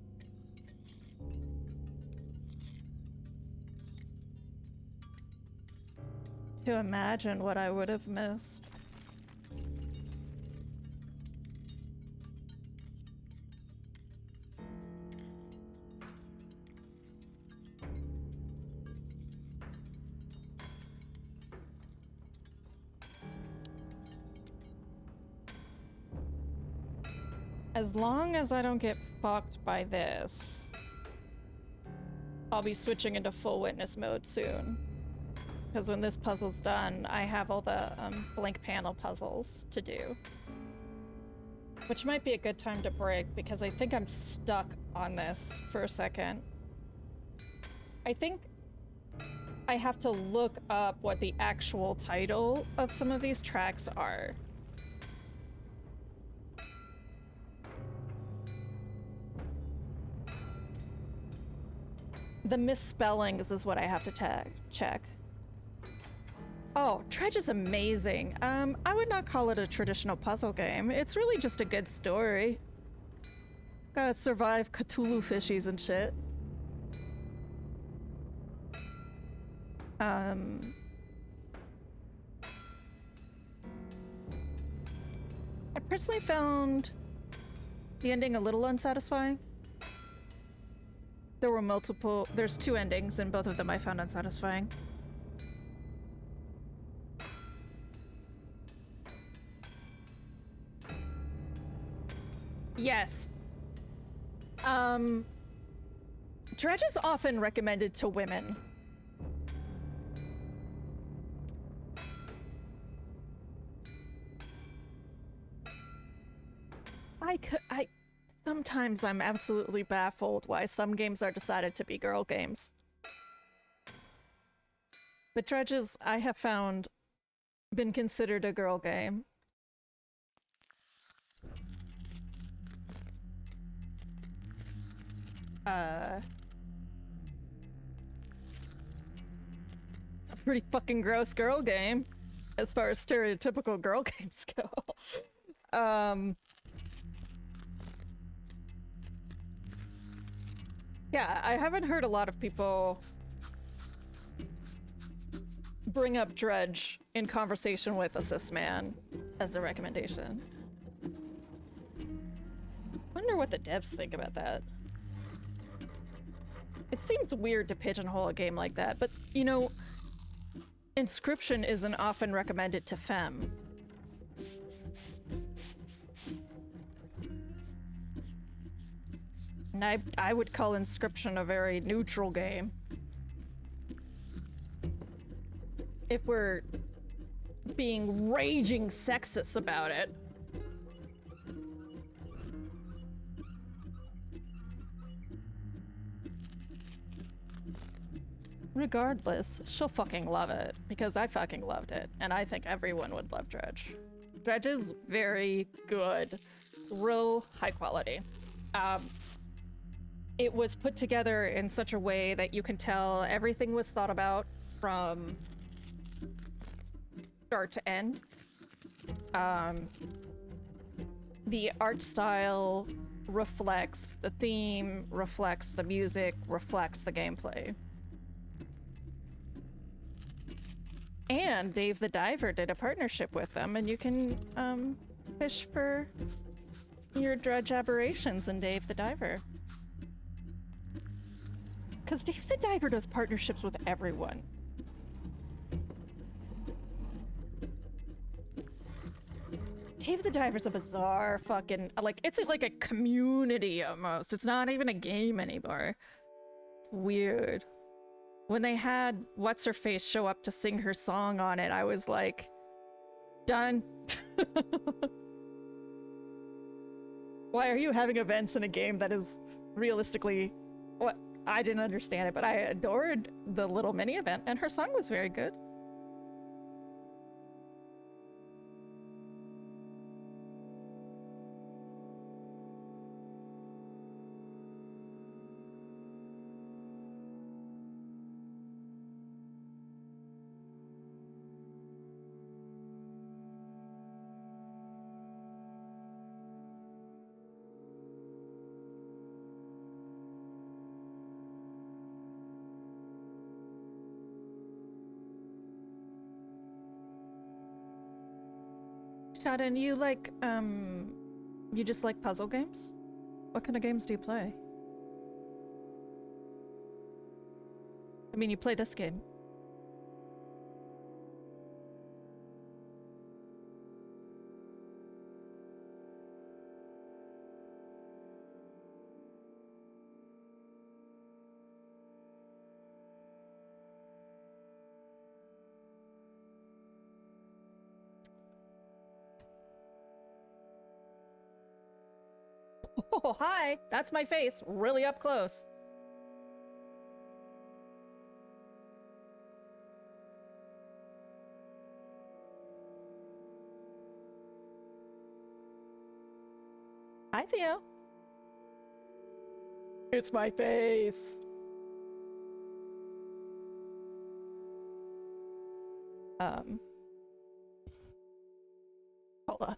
To imagine what I would have missed. As long as I don't get fucked by this, I'll be switching into full witness mode soon. Because when this puzzle's done, I have all the blank panel puzzles to do. Which might be a good time to break, because I think I'm stuck on this for a second. I think I have to look up what the actual title of some of these tracks are. The misspellings is what I have to check. Oh, Dredge is amazing. I would not call it a traditional puzzle game. It's really just a good story. Gotta survive Cthulhu fishies and shit. I personally found the ending a little unsatisfying. There's two endings, and both of them I found unsatisfying. Yes. Dredge is often recommended to women. Sometimes I'm absolutely baffled why some games are decided to be girl games. But Dredge's, I have found, been considered a girl game. It's a pretty fucking gross girl game, as far as stereotypical girl games go. Yeah, I haven't heard a lot of people bring up Dredge in conversation with a cis man as a recommendation. Wonder what the devs think about that. It seems weird to pigeonhole a game like that, but, you know, Inscryption isn't often recommended to femme. And I would call Inscryption a very neutral game. If we're being raging sexist about it. Regardless, she'll fucking love it, because I fucking loved it, and I think everyone would love Dredge. Dredge is very good. It's real high quality. It was put together in such a way that you can tell everything was thought about from start to end. The art style reflects the theme, reflects the music, reflects the gameplay. And Dave the Diver did a partnership with them, and you can fish for your Dredge aberrations in Dave the Diver. Because Dave the Diver does partnerships with everyone. Dave the Diver's a bizarre fucking, like, it's like a community almost. It's not even a game anymore. It's weird. When they had What's-Her-Face show up to sing her song on it, I was like, done. Why are you having events in a game that is realistically what? I didn't understand it, but I adored the little mini event, and her song was very good. Shaden, you just like puzzle games? What kind of games do you play? I mean, you play this game. Oh, hi! That's my face, really up close. Hi, Theo. It's my face. Hold on.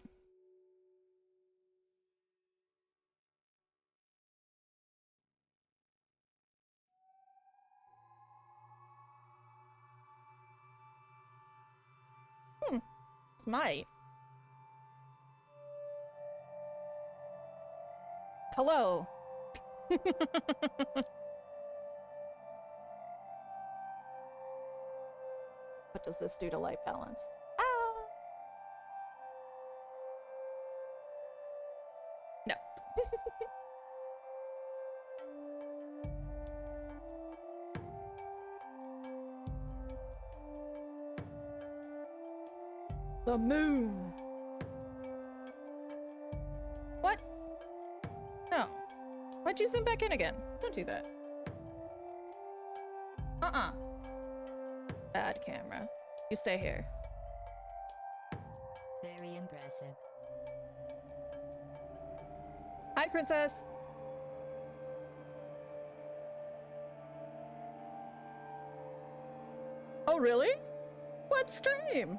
It's my. Hello. What does this do to light balance? Ah! No. The moon. What? No. Why'd you zoom back in again? Don't do that. Uh-uh. Bad camera. You stay here. Very impressive. Hi, princess. Oh, really? What stream?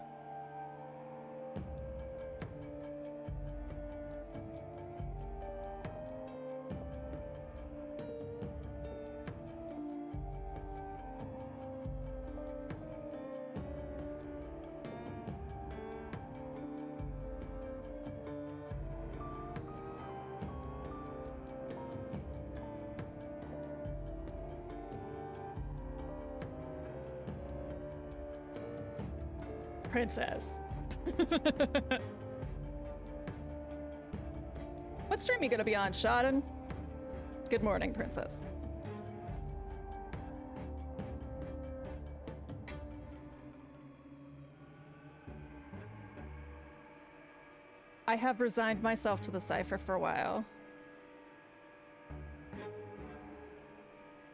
Princess. What stream are you gonna be on, Shaden? Good morning, princess. I have resigned myself to the cypher for a while.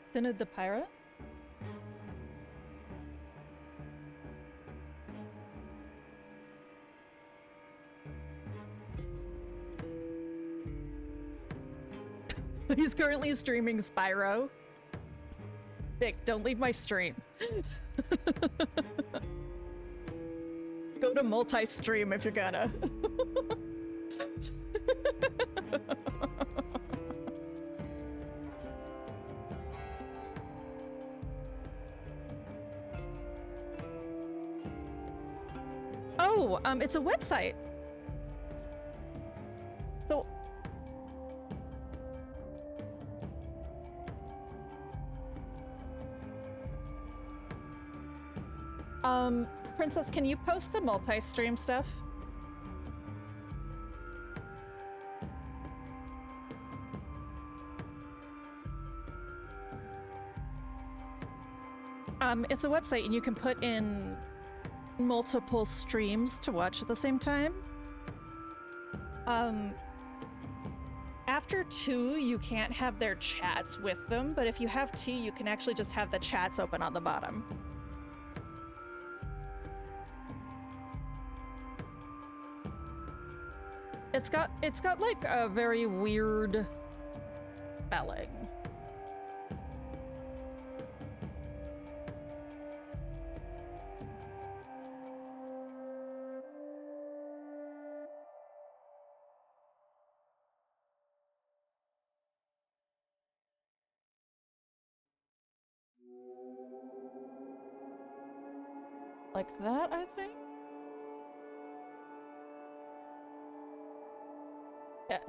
Synod the pirate? He's currently streaming Spyro. Vic, don't leave my stream. Go to multi-stream if you're gonna. Oh, it's a website. So, Princess, can you post the multi-stream stuff? It's a website and you can put in multiple streams to watch at the same time. After 2, you can't have their chats with them, but if you have 2, you can actually just have the chats open on the bottom. It's got like a very weird spelling. Like that, I think? Yes.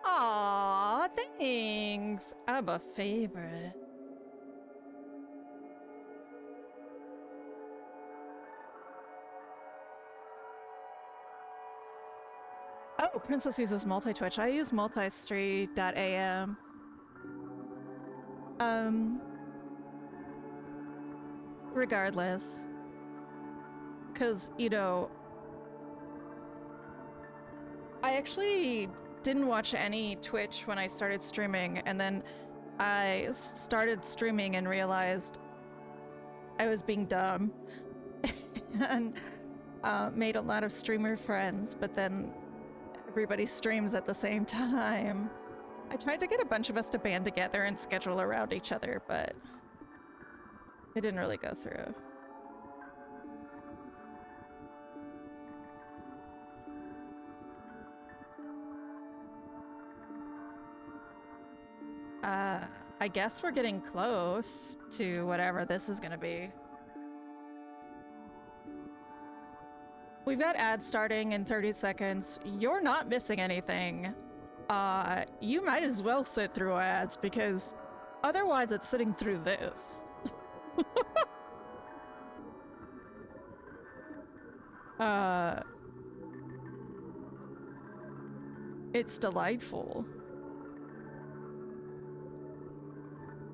Aw, thanks. I'm a favorite. Oh, Princess uses multi-twitch. I use multistreet.am. Um, regardless. Because, you know, I actually didn't watch any Twitch when I started streaming, and then I started streaming and realized I was being dumb and made a lot of streamer friends, but then everybody streams at the same time. I tried to get a bunch of us to band together and schedule around each other, but it didn't really go through. I guess we're getting close to whatever this is gonna be. We've got ads starting in 30 seconds. You're not missing anything. You might as well sit through ads because otherwise it's sitting through this. It's delightful.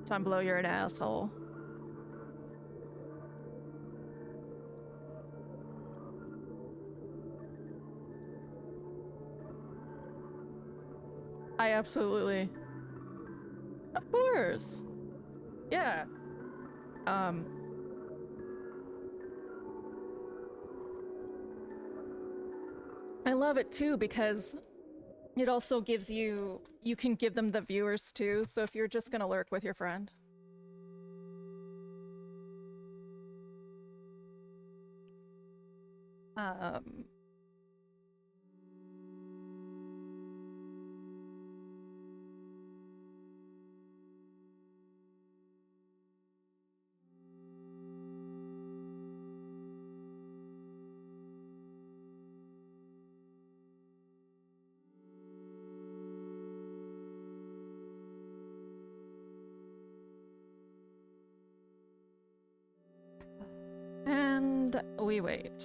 Tom Blow, you're an asshole. I absolutely. Of course. Yeah. I love it too because it also gives you can give them the viewers too. So if you're just gonna lurk with your friend. And we wait.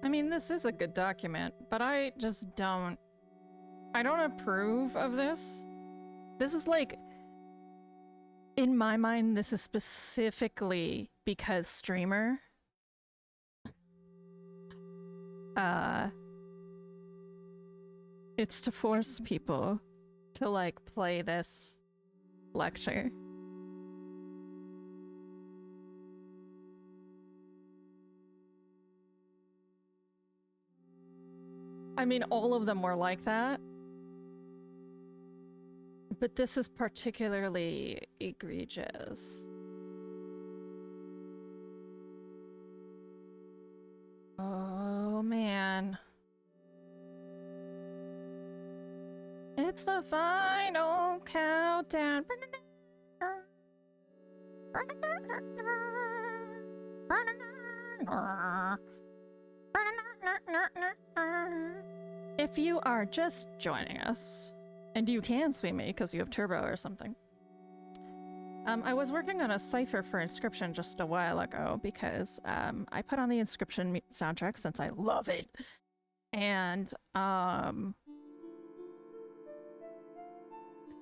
I mean, this is a good document, but I just don't... I don't approve of this. This is like... In my mind, this is specifically because streamer. It's to force people to, like, play this lecture. I mean, all of them were like that. But this is particularly egregious. Oh, man. It's the final countdown. If you are just joining us, and you can see me because you have turbo or something, I was working on a cypher for inscryption just a while ago because I put on the inscryption soundtrack since I love it, and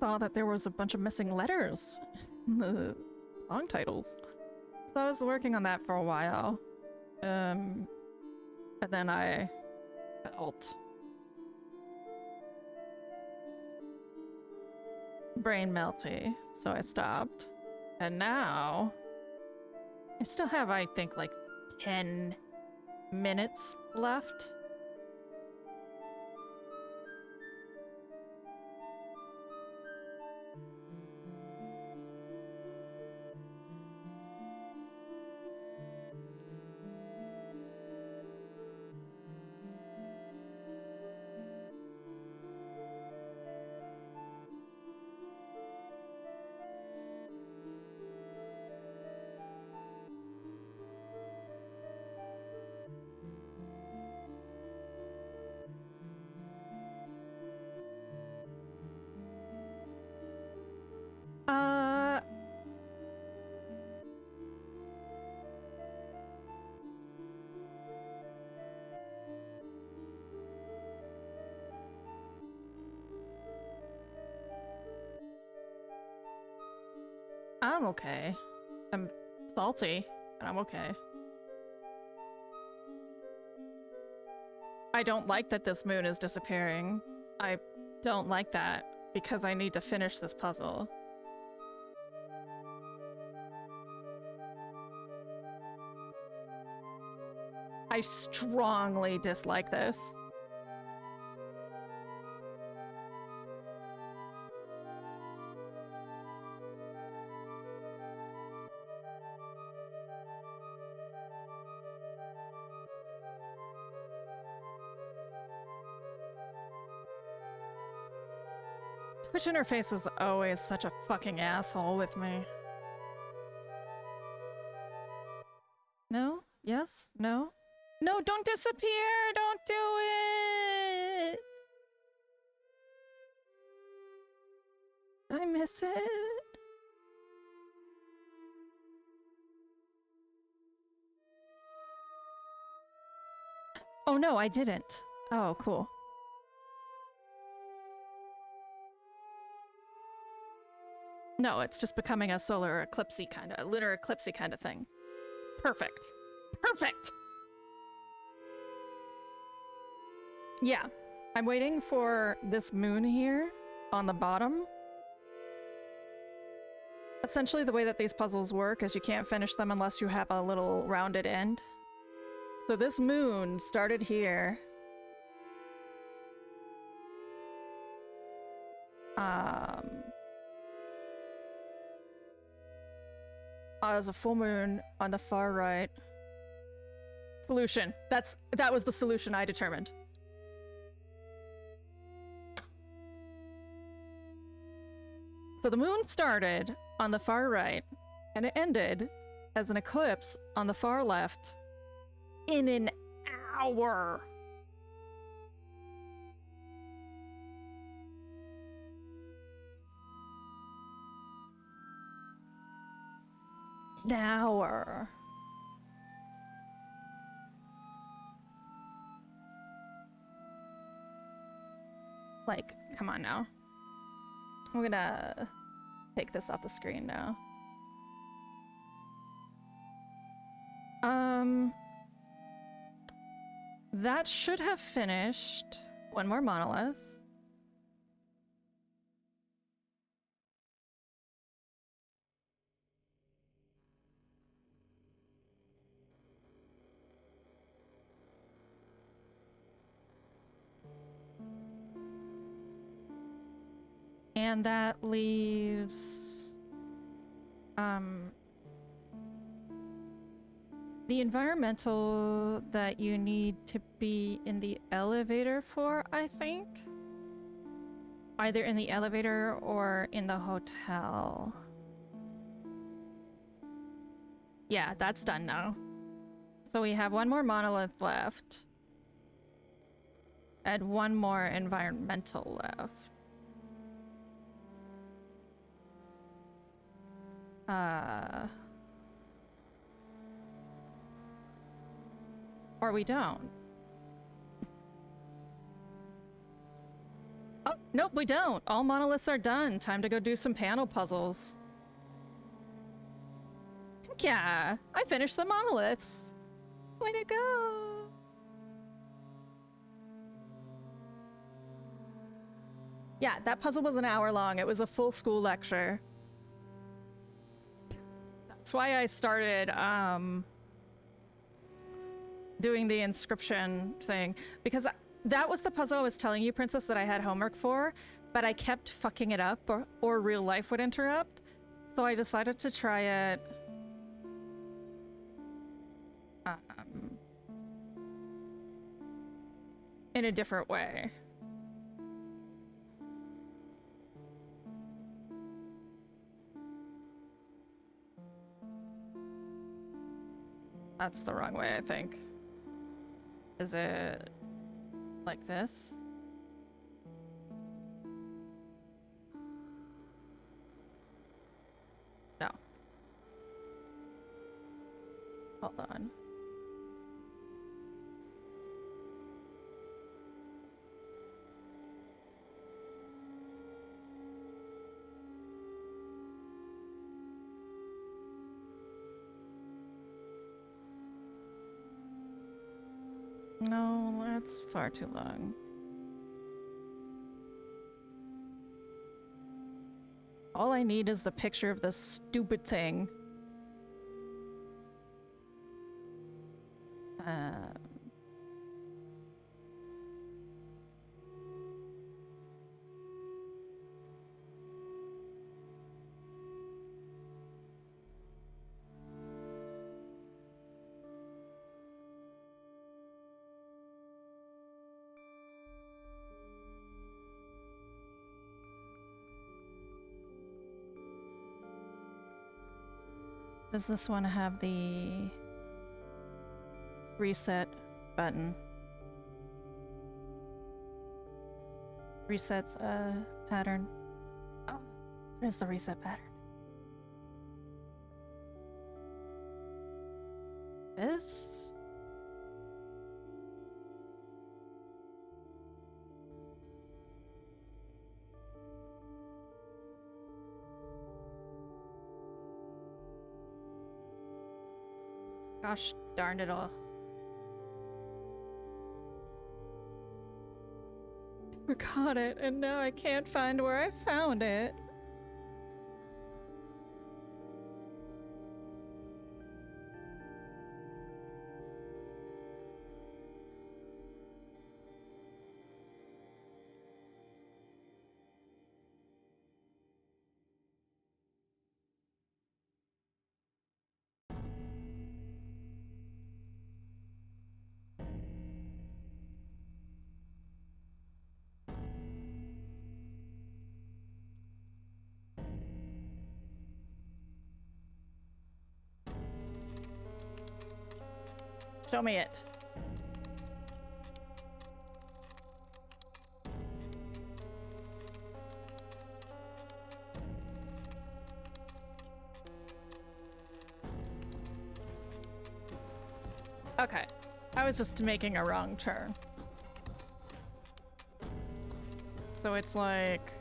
saw that there was a bunch of missing letters in the song titles. So I was working on that for a while, and then I felt brain melty, so I stopped. And now I still have, I think, like 10 minutes left. I'm okay. I'm salty, but I'm okay. I don't like that this moon is disappearing. I don't like that because I need to finish this puzzle. I strongly dislike this. Twitch interface is always such a fucking asshole with me. No? Yes? No? No, don't disappear! Don't do it! I miss it. Oh no, I didn't. Oh, cool. No, it's just becoming a solar eclipse-y kind of, lunar eclipse-y kind of thing. Perfect. Perfect! Yeah. I'm waiting for this moon here on the bottom. Essentially, the way that these puzzles work is you can't finish them unless you have a little rounded end. So this moon started here. There's a full moon on the far right. Solution. That was the solution I determined. So the moon started on the far right, and it ended as an eclipse on the far left in an hour. An hour. Like, come on now. I'm gonna take this off the screen now. That should have finished. One more monolith. And that leaves the environmental that you need to be in the elevator for, I think. Either in the elevator or in the hotel. Yeah, that's done now. So we have one more monolith left. And one more environmental left. Or we don't. Oh, nope, we don't. All monoliths are done. Time to go do some panel puzzles. Yeah, I finished the monoliths. Way to go. Yeah, that puzzle was an hour long. It was a full school lecture. That's why I started, doing the inscription thing, because that was the puzzle I was telling you, Princess, that I had homework for, but I kept fucking it up, or real life would interrupt, so I decided to try it in a different way. That's the wrong way, I think. Is it like this? No. Hold on. far too long. All I need is the picture of this stupid thing. Does this one have the reset button? Resets pattern. Oh, what is the reset pattern? This? Gosh darn it all. Forgot it, and now I can't find where I found it. Show me it. Okay. I was just making a wrong turn. So it's like...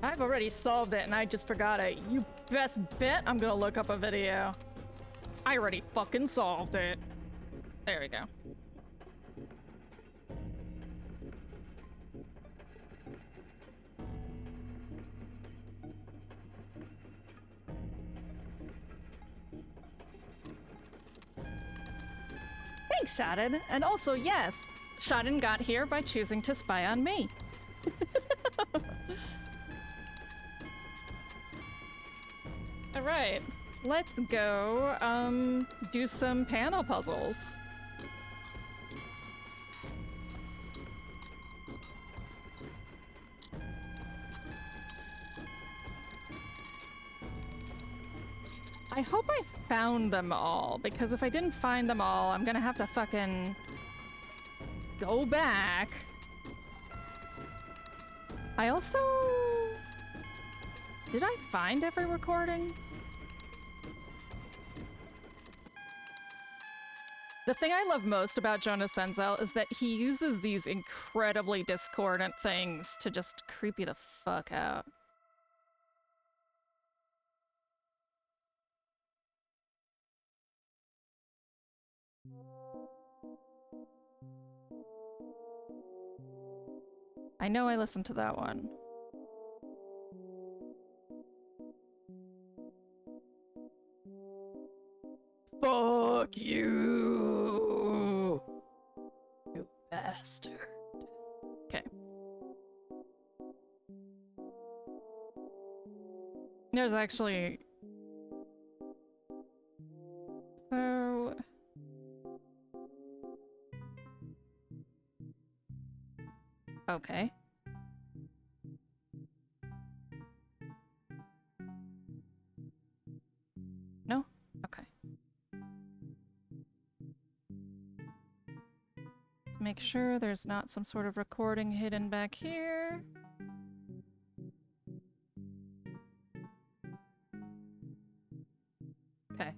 I've already solved it and I just forgot it. You best bet I'm gonna look up a video. I already fucking solved it. There we go. Thanks, Shaden. And also, yes, Shaden got here by choosing to spy on me. Alright, let's go, do some panel puzzles. I hope I found them all, because if I didn't find them all, I'm gonna have to fucking go back. I also... Did I find every recording? The thing I love most about Jonas Senzel is that he uses these incredibly discordant things to just creep you the fuck out. I know I listened to that one. Fuck you! You bastard. Okay. There's actually... So... Okay. No? Okay. Let's make sure there's not some sort of recording hidden back here. Okay.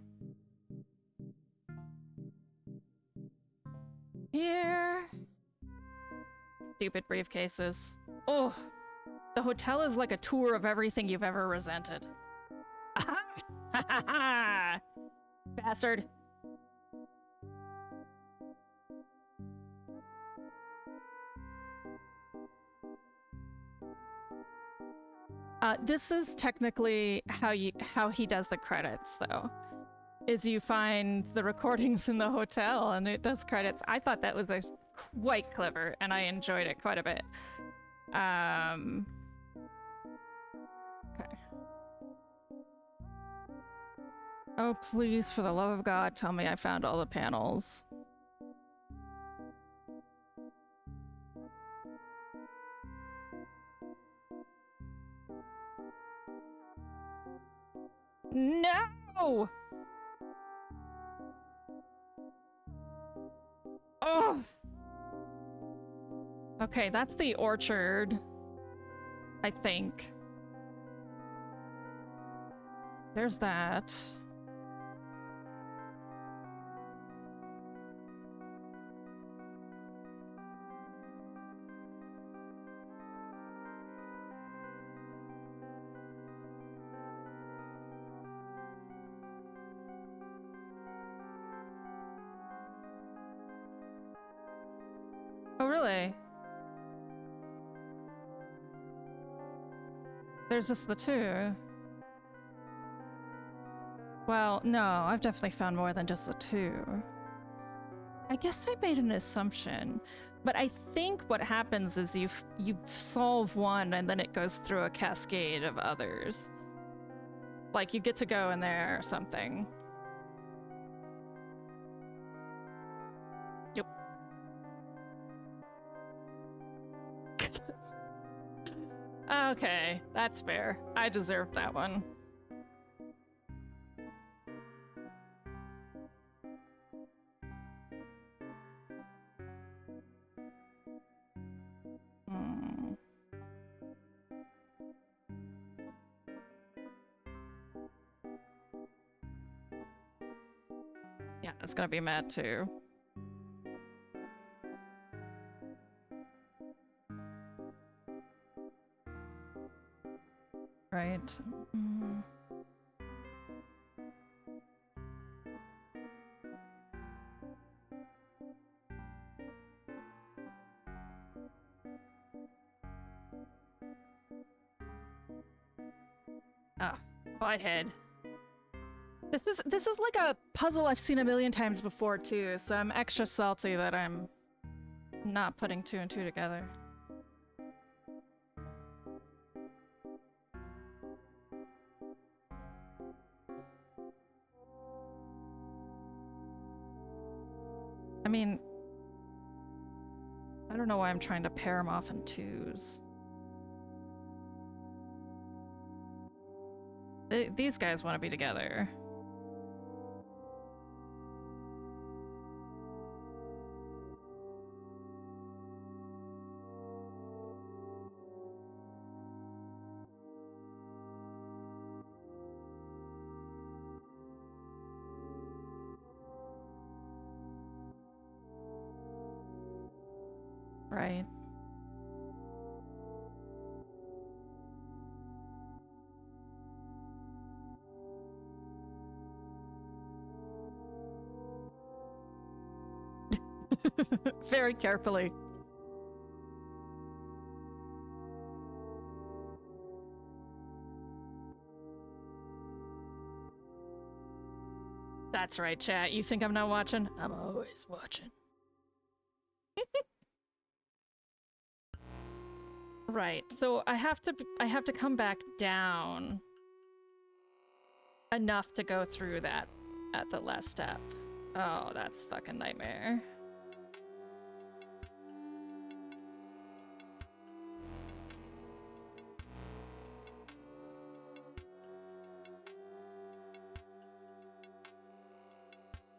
Here. Stupid briefcases. Oh, the hotel is like a tour of everything you've ever resented. Aha! Bastard. This is technically how he does the credits, though. Is you find the recordings in the hotel and it does credits. I thought that was quite clever, and I enjoyed it quite a bit. Okay. Oh, please, for the love of God, tell me I found all the panels. No! Oh! Okay, that's the orchard, I think. There's that. Oh, really? There's just the two. Well, no, I've definitely found more than just the two. I guess I made an assumption, but I think what happens is you solve one and then it goes through a cascade of others. Like you get to go in there or something. Yep. Okay, that's fair. I deserved that one. Yeah, it's gonna be mad too. Right. Ah, Butthead. This is like a puzzle I've seen a million times before too, so I'm extra salty that I'm not putting two and two together. I mean, I don't know why I'm trying to pair them off in twos. These guys want to be together. Right. Very carefully. That's right, chat. You think I'm not watching? I'm always watching. Right. So I have to come back down enough to go through that at the last step. Oh, that's fucking nightmare.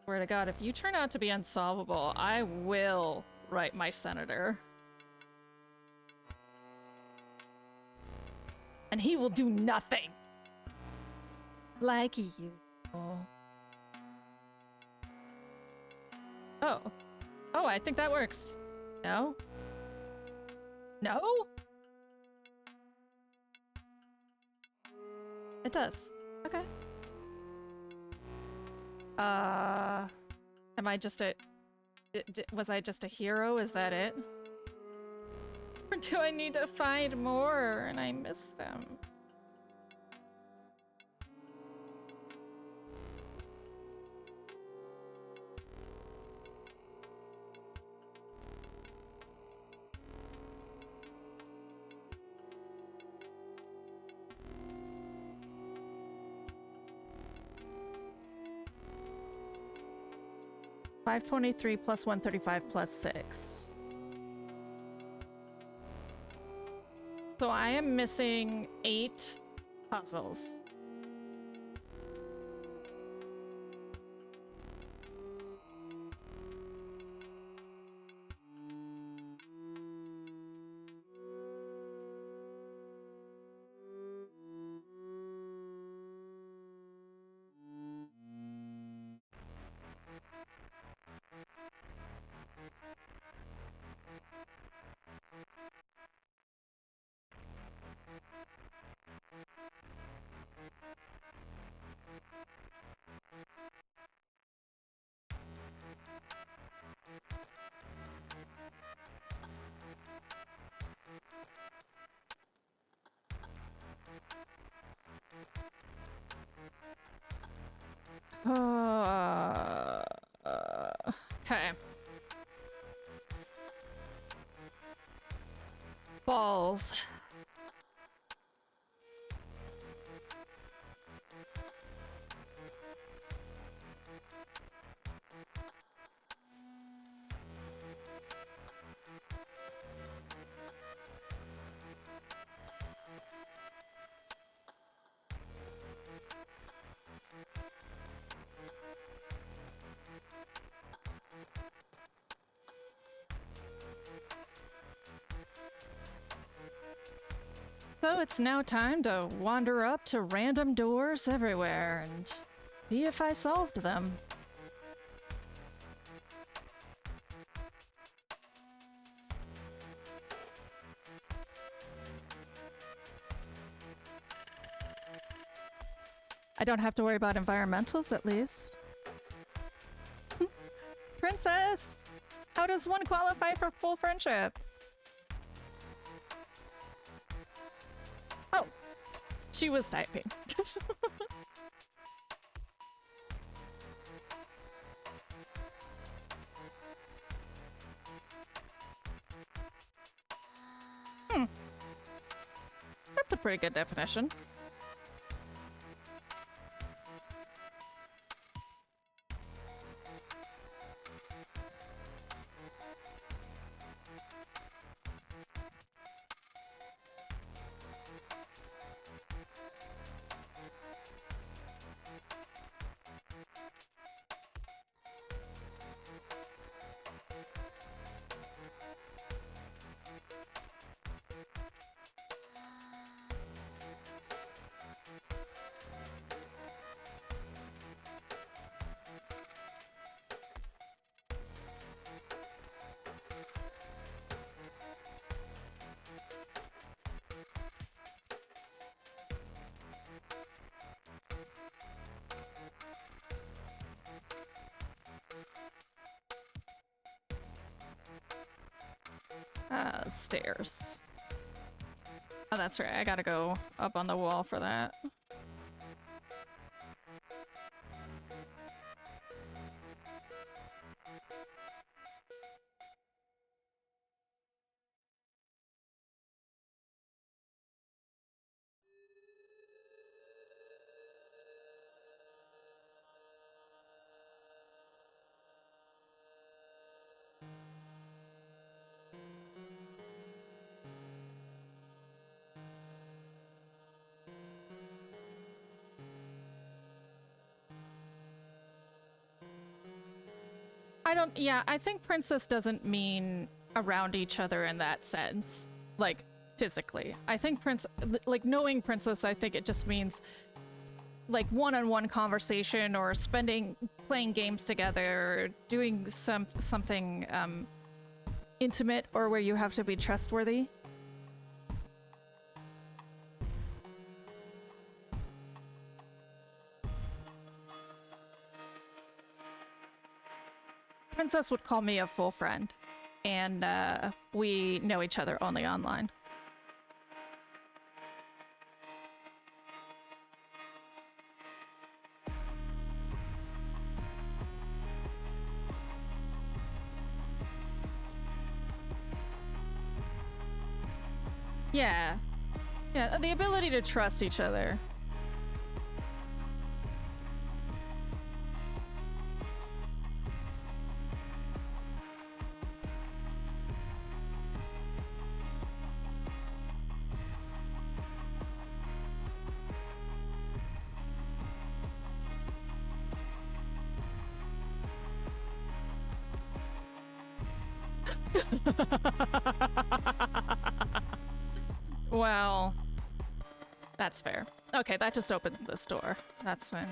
Swear to God, if you turn out to be unsolvable, I will write my senator. And he will do nothing. Like you. Oh. Oh, I think that works. No? No? It does. Okay. Am I just a... was I just a hero? Is that it? Or do I need to find more and I miss them? $523 plus $135 plus 6. So I am missing 8 puzzles. Okay. Balls. So it's now time to wander up to random doors everywhere and see if I solved them. I don't have to worry about environmentals, at least. Princess! How does one qualify for full friendship? Oh! She was typing. That's a pretty good definition. Stairs. Oh, that's right. I gotta go up on the wall for that. Yeah, I think princess doesn't mean around each other in that sense. Like, physically. I think like, knowing princess, I think it just means, like, one-on-one conversation or playing games together, or doing something, intimate or where you have to be trustworthy. Princess would call me a full friend, and we know each other only online. Yeah. Yeah, the ability to trust each other. Well, that's fair. Okay, that just opens this door. That's fine.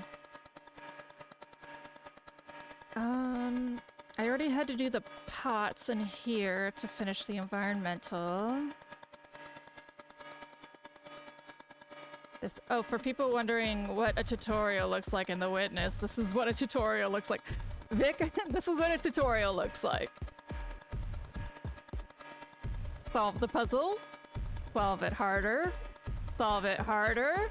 I already had to do the pots in here to finish the environmental. Oh, for people wondering what a tutorial looks like in The Witness, this is what a tutorial looks like. Vic, this is what a tutorial looks like. Solve the puzzle. Solve it harder. Solve it harder.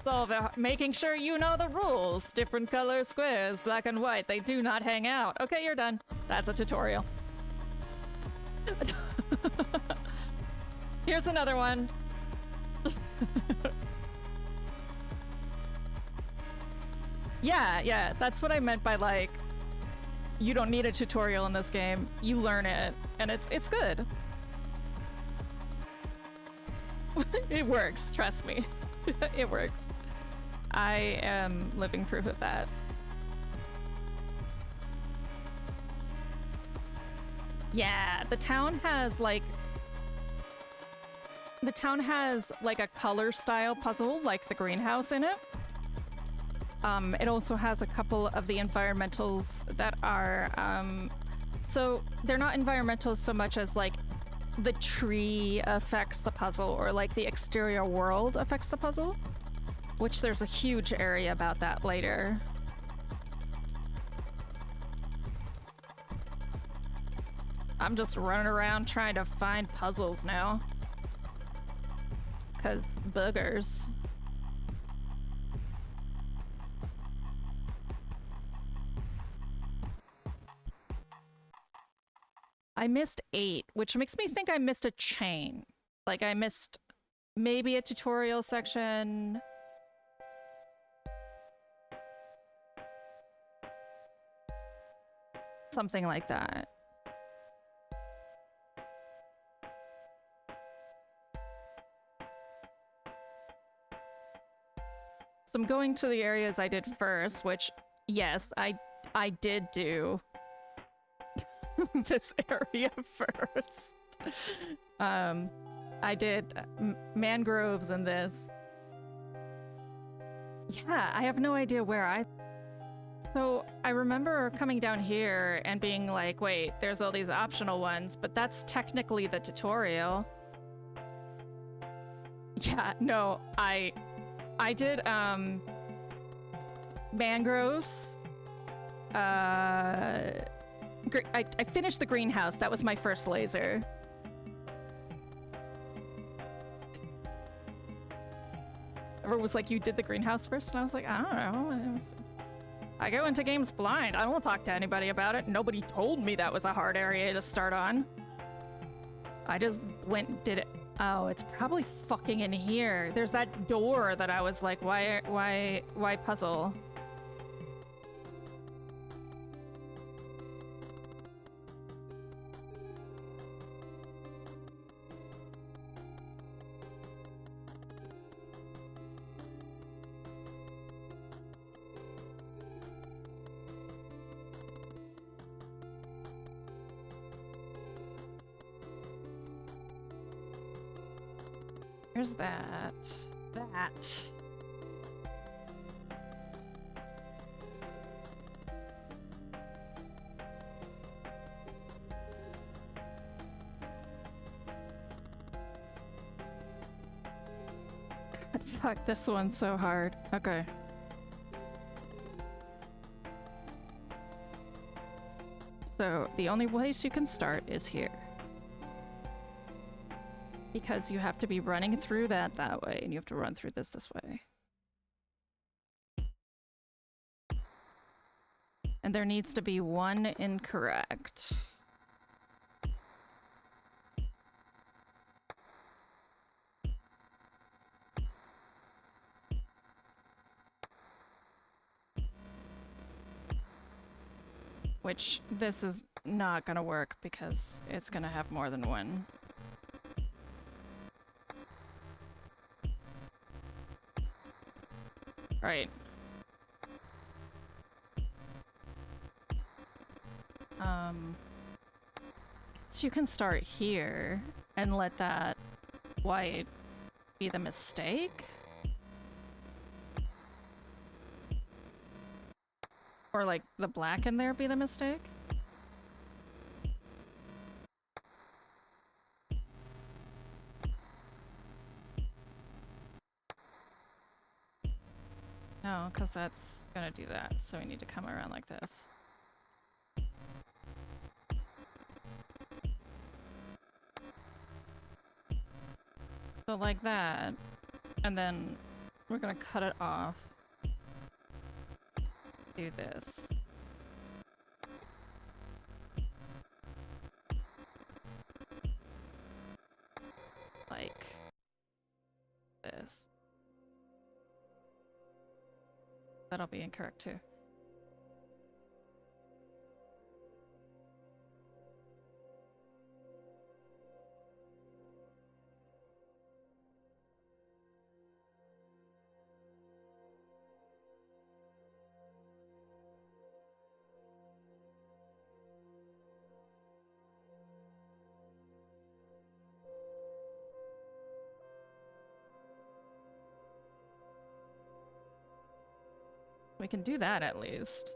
Solve it. Making sure you know the rules. Different color squares, black and white. They do not hang out. Okay, you're done. That's a tutorial. Here's another one. Yeah, that's what I meant by, like, you don't need a tutorial in this game. You learn it, and it's good. It works, trust me. It works. I am living proof of that. Yeah, the town has like a color style puzzle, like the greenhouse in it. It also has a couple of the environmentals that are, so they're not environmentals so much as like the tree affects the puzzle or like the exterior world affects the puzzle, which there's a huge area about that later. I'm just running around trying to find puzzles now. 'Cause boogers. I missed 8, which makes me think I missed a chain. Like I missed maybe a tutorial section. Something like that. So I'm going to the areas I did first, which, yes, I did do this area first. I did mangroves in this. Yeah, I have no idea where So I remember coming down here and being like, wait, there's all these optional ones, but that's technically the tutorial. Yeah, no, I did, mangroves. I finished the greenhouse. That was my first laser. Everyone was like, you did the greenhouse first? And I was like, I don't know. I go into games blind. I don't talk to anybody about it. Nobody told me that was a hard area to start on. I just went and did it. Oh, it's probably fucking in here. There's that door that I was like, why puzzle? There's that. God, fuck, this one's so hard. Okay. So the only place you can start is here. Because you have to be running through that way, and you have to run through this way. And there needs to be one incorrect. Which, this is not gonna work because it's gonna have more than one. Right. So you can start here and let that white be the mistake? Or like the black in there be the mistake? No, because that's gonna do that, so we need to come around like this. So like that, and then we're gonna cut it off. Do this. Like this. That'll be incorrect too. We can do that at least.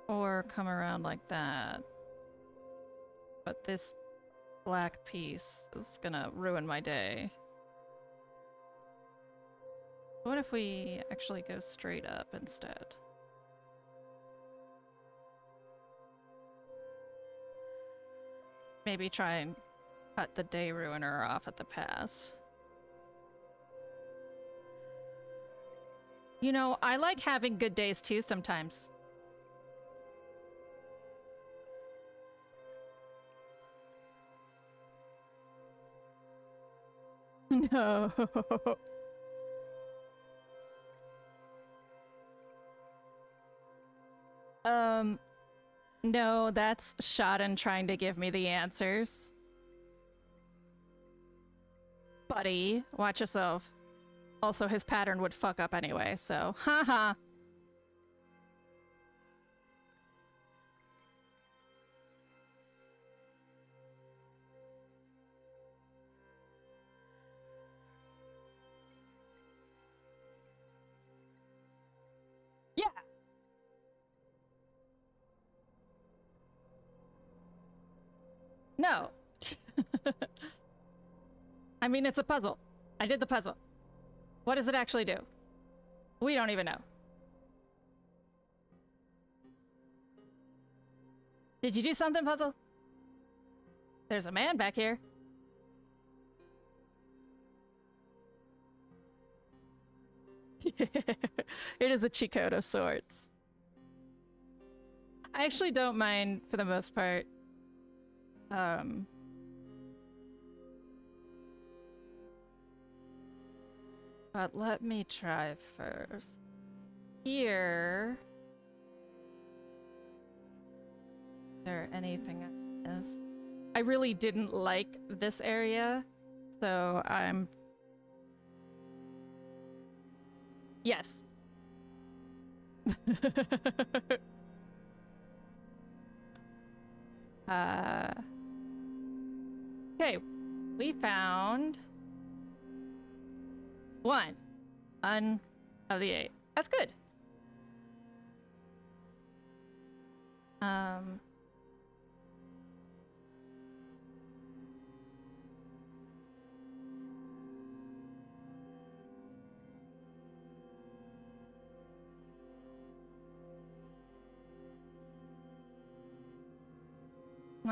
Or come around like that. But this black piece is gonna ruin my day. What if we actually go straight up instead? Maybe try and cut the day ruiner off at the pass. You know, I like having good days too sometimes. No. No, that's Shodan trying to give me the answers. Buddy, watch yourself. Also, his pattern would fuck up anyway, so haha. Yeah. No. I mean, it's a puzzle. I did the puzzle. What does it actually do? We don't even know. Did you do something, puzzle? There's a man back here. It is a cheat code of sorts. I actually don't mind for the most part. But let me try first. Here. Is there anything else? I really didn't like this area, so I'm... Yes. Okay, we found 1 of the 8. That's good.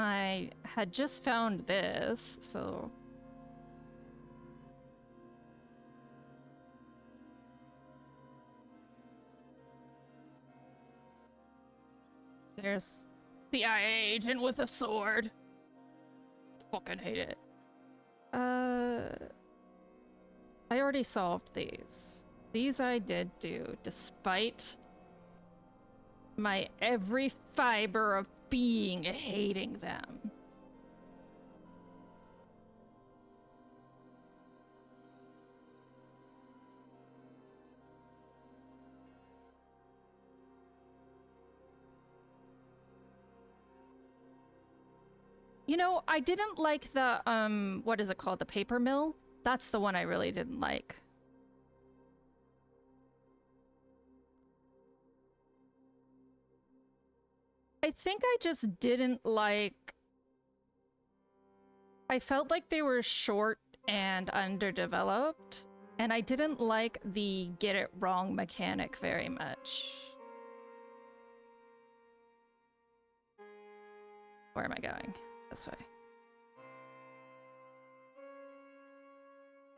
I had just found this, so... There's CIA agent with a sword. Fucking hate it. I already solved these. These I did do, despite my every fiber of being hating them. You know, I didn't like the, what is it called? The paper mill? That's the one I really didn't like. I think I just didn't like... I felt like they were short and underdeveloped, and I didn't like the get it wrong mechanic very much. Where am I going? This way.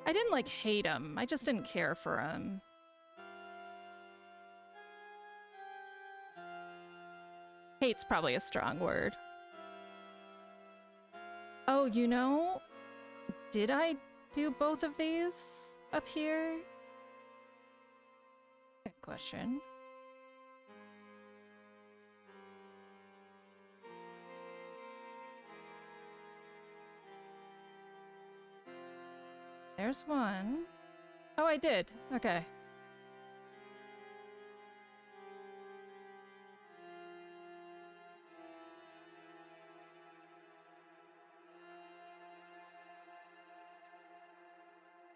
I didn't like hate him, I just didn't care for him. Hate's probably a strong word. Oh, you know, did I do both of these up here? Good question. There's one. Oh, I did. Okay.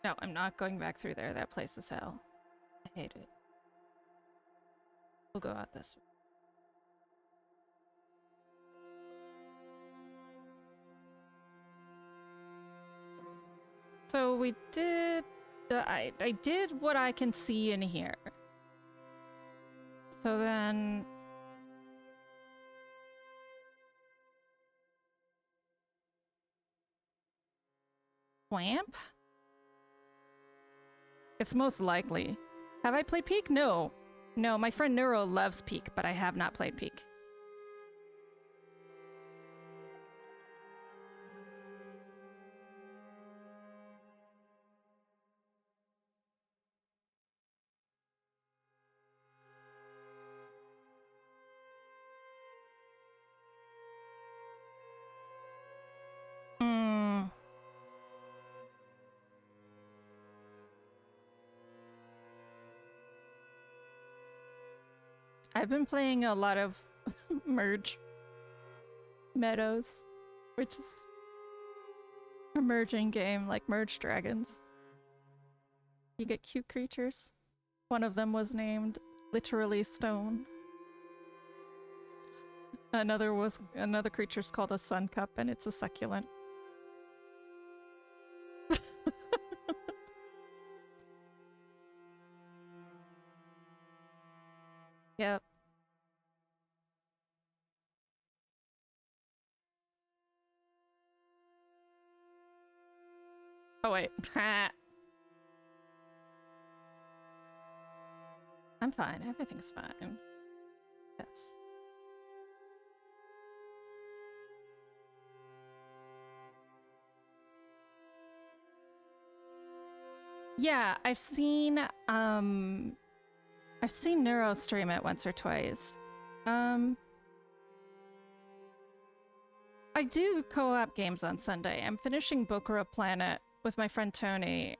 No, I'm not going back through there. That place is hell. I hate it. We'll go out this way. So we did... I did what I can see in here. So then... Swamp? It's most likely. Have I played Peak? No. No, my friend Neuro loves Peak, but I have not played Peak. I've been playing a lot of Merge Meadows, which is a merging game like Merge Dragons. You get cute creatures. One of them was named literally Stone. Another creature's called a Sun Cup, and it's a succulent. Yep. Oh wait. I'm fine. Everything's fine. Yes. Yeah, I've seen Neuro stream it once or twice. I do co-op games on Sunday. I'm finishing Bokura Planet with my friend Tony.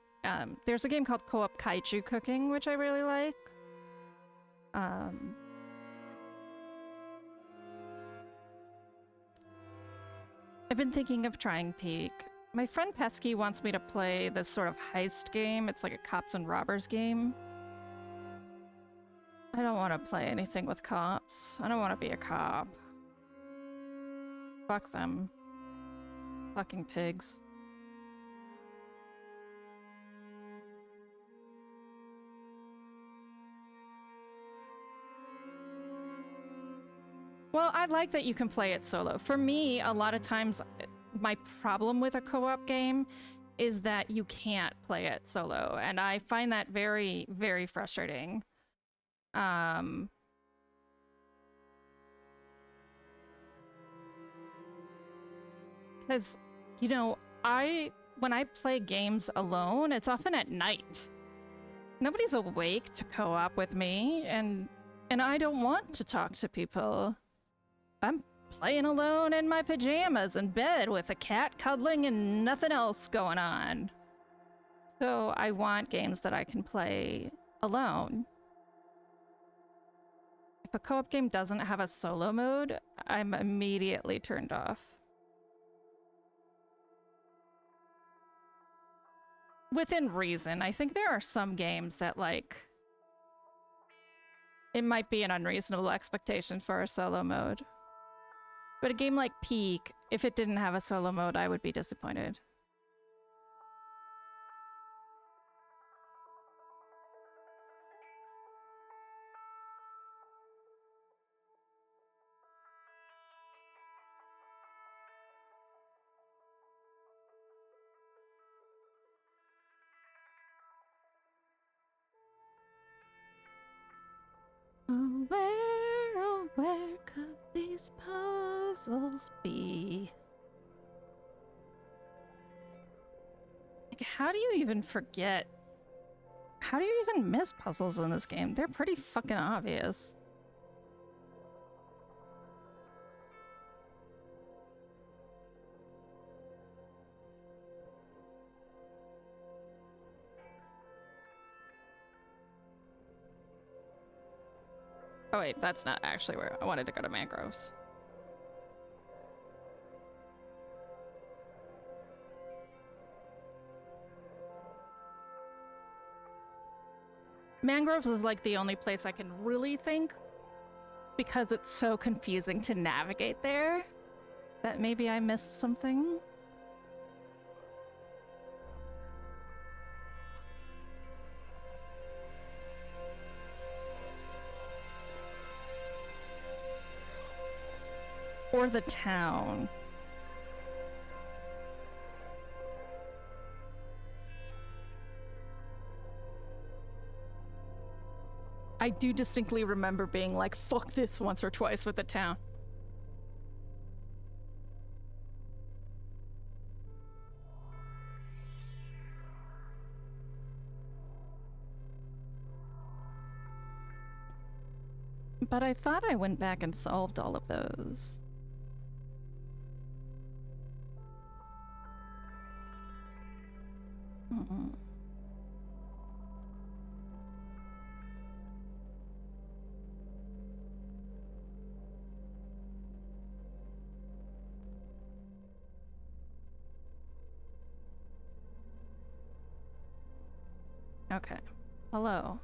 There's a game called Co-op Kaiju Cooking, which I really like. I've been thinking of trying Peak. My friend Pesky wants me to play this sort of heist game. It's like a cops and robbers game. I don't want to play anything with cops. I don't want to be a cop. Fuck them. Fucking pigs. Well, I like that you can play it solo. For me, a lot of times, my problem with a co-op game is that you can't play it solo, and I find that very, very frustrating. Because, you know, when I play games alone, it's often at night. Nobody's awake to co-op with me, and I don't want to talk to people. I'm playing alone in my pajamas in bed with a cat cuddling and nothing else going on. So I want games that I can play alone. If a co-op game doesn't have a solo mode, I'm immediately turned off. Within reason. I think there are some games that, like, it might be an unreasonable expectation for a solo mode. But a game like Peak, if it didn't have a solo mode, I would be disappointed. Oh, where could these puzzles be? Like, how do you even forget? How do you even miss puzzles in this game? They're pretty fucking obvious. Oh wait, that's not actually where I wanted to go to Mangroves. Mangroves is like the only place I can really think, because it's so confusing to navigate there, that maybe I missed something. Or the town. I do distinctly remember being like, fuck this once or twice with the town. But I thought I went back and solved all of those. Mm-mm. Okay. Hello.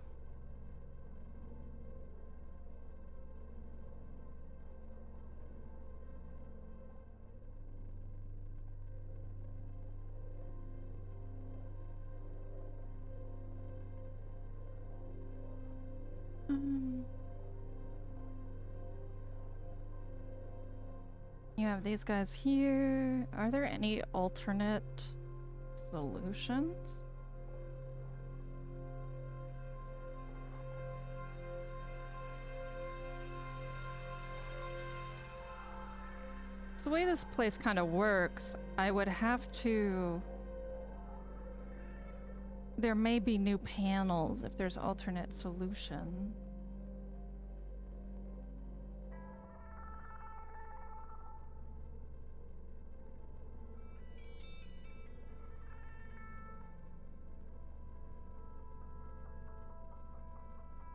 You have these guys here. Are there any alternate solutions? The way this place kind of works, I would have to... There may be new panels if there's alternate solution.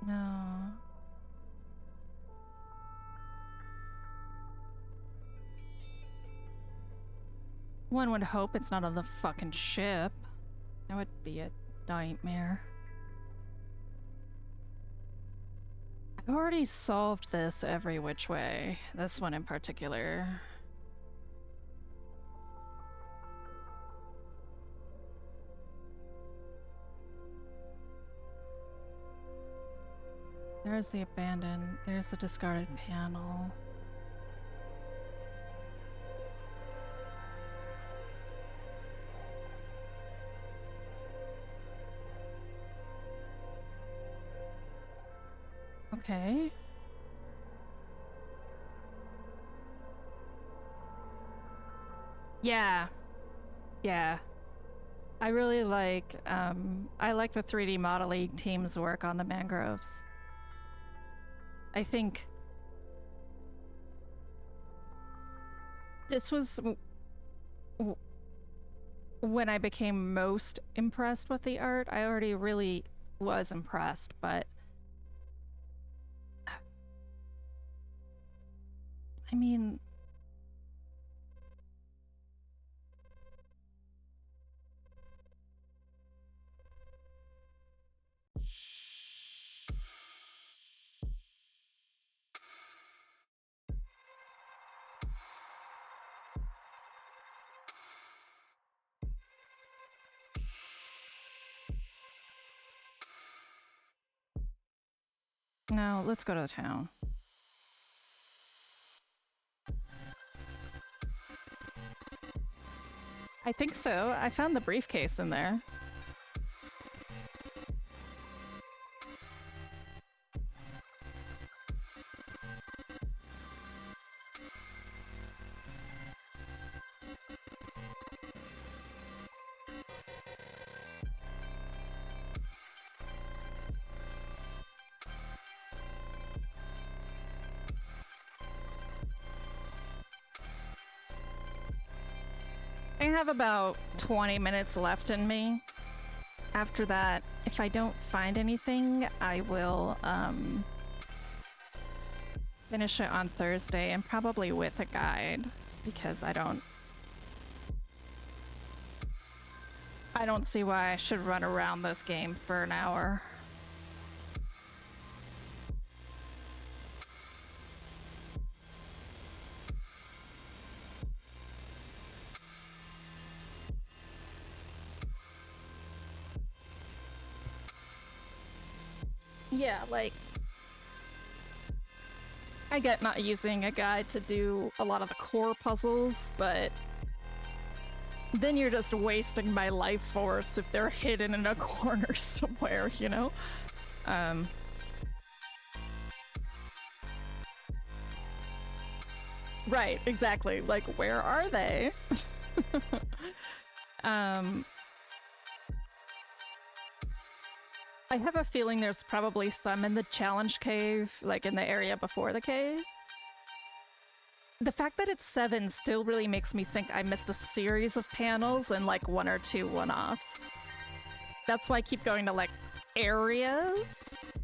No. One would hope it's not on the fucking ship. That would be a nightmare. I've already solved this every which way. This one in particular. There's the abandoned. There's the discarded panel. Okay. Yeah. Yeah. I really like, I like the 3D modeling team's work on the mangroves. I think this was when I became most impressed with the art. I already really was impressed, but I mean, no, let's go to the town. I think so. I found the briefcase in there. I have about 20 minutes left in me. After that, if I don't find anything, I will finish it on Thursday and probably with a guide because I don't see why I should run around this game for an hour. Yeah, like, I get not using a guide to do a lot of the core puzzles, but then you're just wasting my life force if they're hidden in a corner somewhere, you know? Right, exactly. Like, where are they? I have a feeling there's probably some in the challenge cave, like in the area before the cave. The fact that it's 7 still really makes me think I missed a series of panels and like 1 or 2 one-offs. That's why I keep going to like areas.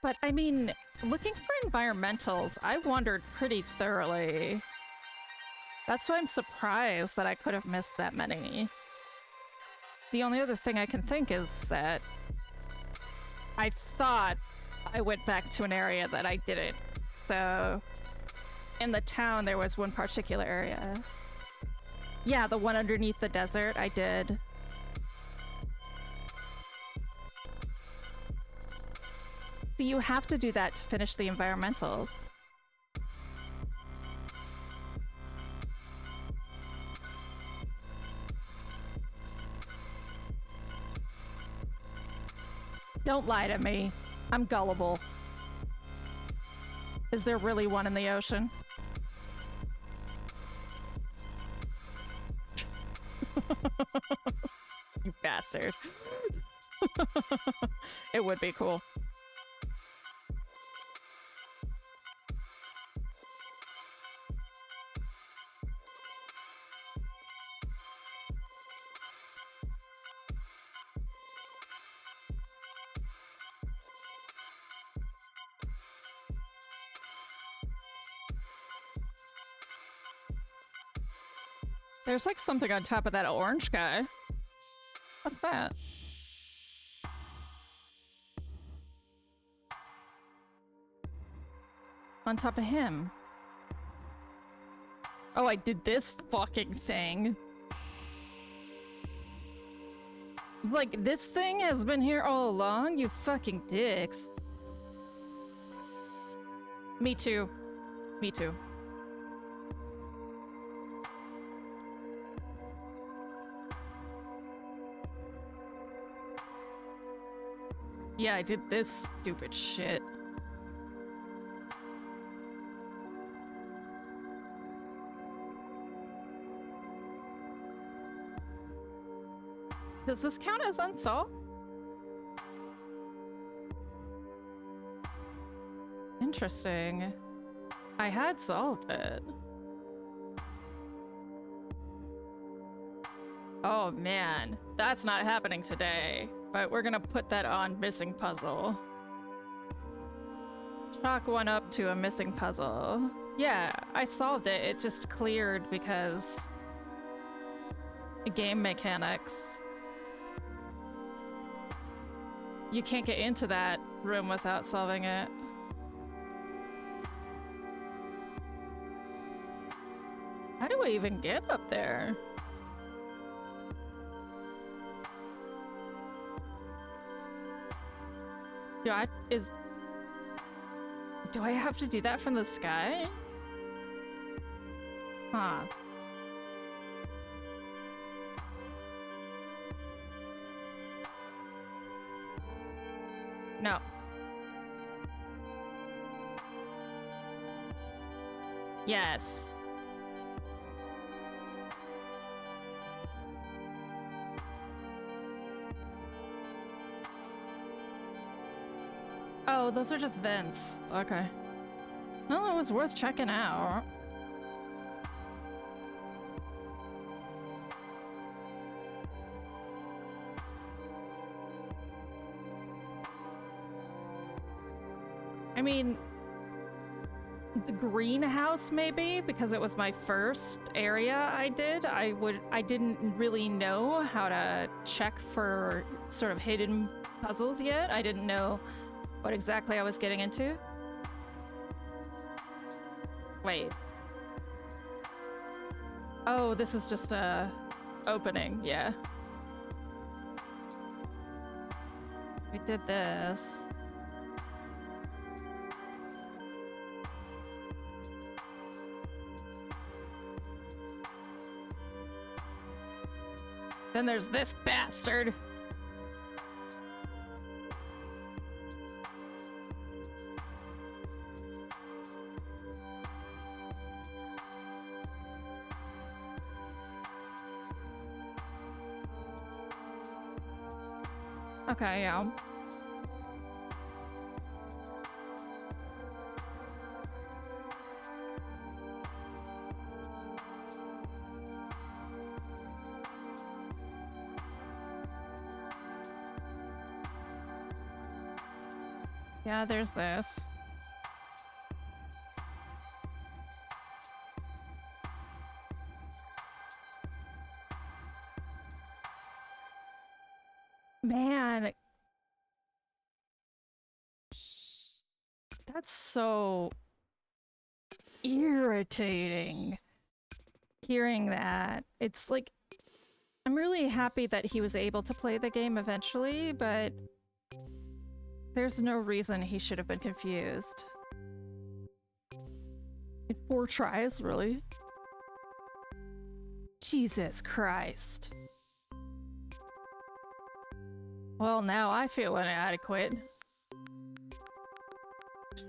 But I mean, looking for environmentals, I wandered pretty thoroughly. That's why I'm surprised that I could have missed that many. The only other thing I can think is that I thought I went back to an area that I didn't. So in the town, there was one particular area. Yeah, the one underneath the desert, I did. So you have to do that to finish the environmentals. Don't lie to me. I'm gullible. Is there really one in the ocean? You bastard. It would be cool. There's like something on top of that orange guy. What's that? On top of him. Oh, I did this fucking thing. Like, this thing has been here all along, you fucking dicks. Me too. Me too. Yeah, I did this stupid shit. Does this count as unsolved? Interesting. I had solved it. Oh man, that's not happening today. But we're gonna put that on missing puzzle. Chalk one up to a missing puzzle. Yeah, I solved it. It just cleared because game mechanics. You can't get into that room without solving it. How do I even get up there? Do I have to do that from the sky? Huh. No. Yes. Oh, those are just vents. Okay. Well, it was worth checking out. I mean, the greenhouse maybe, because it was my first area I did. I didn't really know how to check for sort of hidden puzzles yet. I didn't know what exactly I was getting into. Wait. Oh, this is just a opening, yeah. We did this. Then there's this bastard. Okay, yeah. Yeah, there's this. Man. That's so irritating. Hearing that. It's like, I'm really happy that he was able to play the game eventually, but there's no reason he should have been confused. In 4 tries, really? Jesus Christ. Well, now I feel inadequate.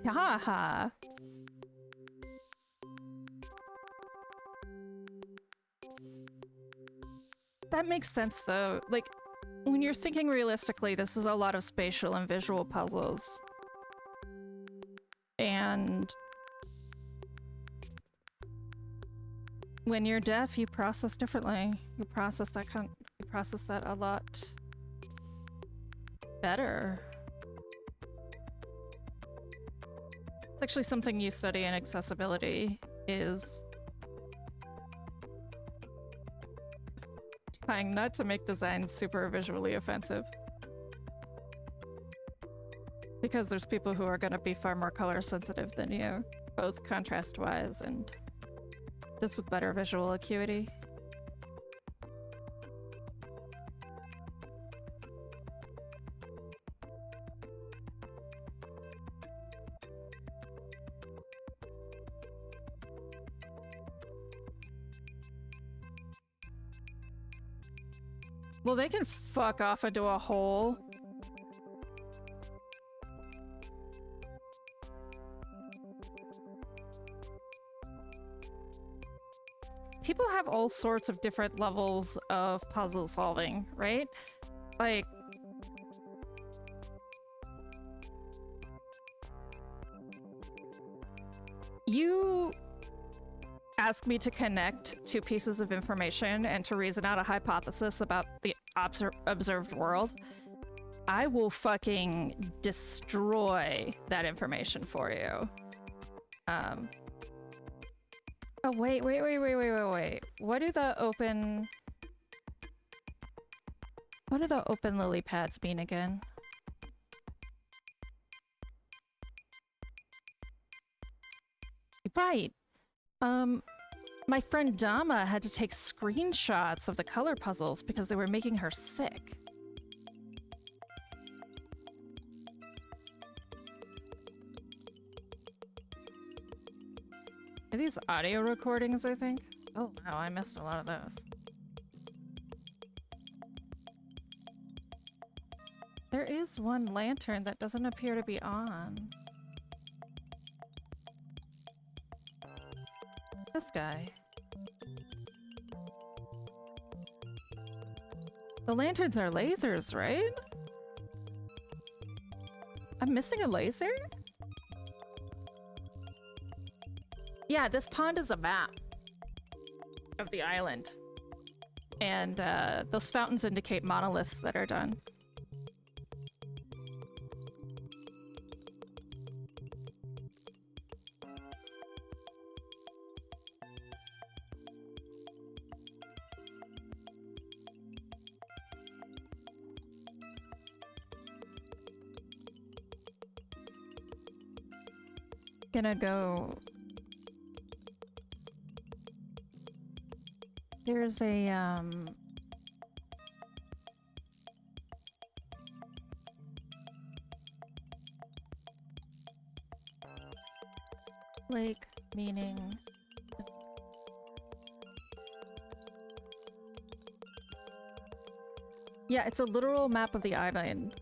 Haha. That makes sense, though. Like, when you're thinking realistically, this is a lot of spatial and visual puzzles. And when you're deaf, you process differently. You process that a lot better. It's actually something you study in accessibility, is trying not to make designs super visually offensive. Because there's people who are going to be far more color sensitive than you, both contrast-wise and just with better visual acuity. Well, they can fuck off into a hole. people have all sorts of different levels of puzzle solving, right? Like, you ask me to connect two pieces of information and to reason out a hypothesis about the observed world, I will fucking destroy that information for you. Oh, wait. What do the open lily pads mean again? Right. My friend Dama had to take screenshots of the color puzzles because they were making her sick. Are these audio recordings, I think? Oh, wow, I missed a lot of those. There is one lantern that doesn't appear to be on. This guy. The lanterns are lasers, right? I'm missing a laser? Yeah, this pond is a map of the island. And those fountains indicate monoliths that are done. Gonna go... There's a, lake, meaning... Yeah, it's a literal map of the island.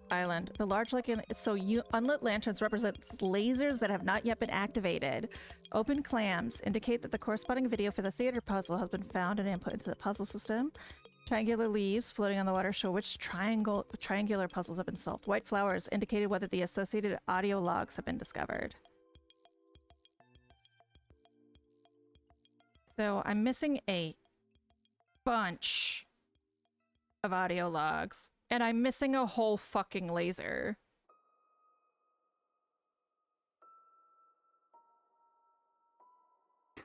The large lake, so unlit lanterns represent lasers that have not yet been activated. Open clams indicate that the corresponding video for the theater puzzle has been found and input into the puzzle system. Triangular leaves floating on the water show which triangular puzzles have been solved. White flowers indicated whether the associated audio logs have been discovered. So I'm missing a bunch of audio logs, and I'm missing a whole fucking laser.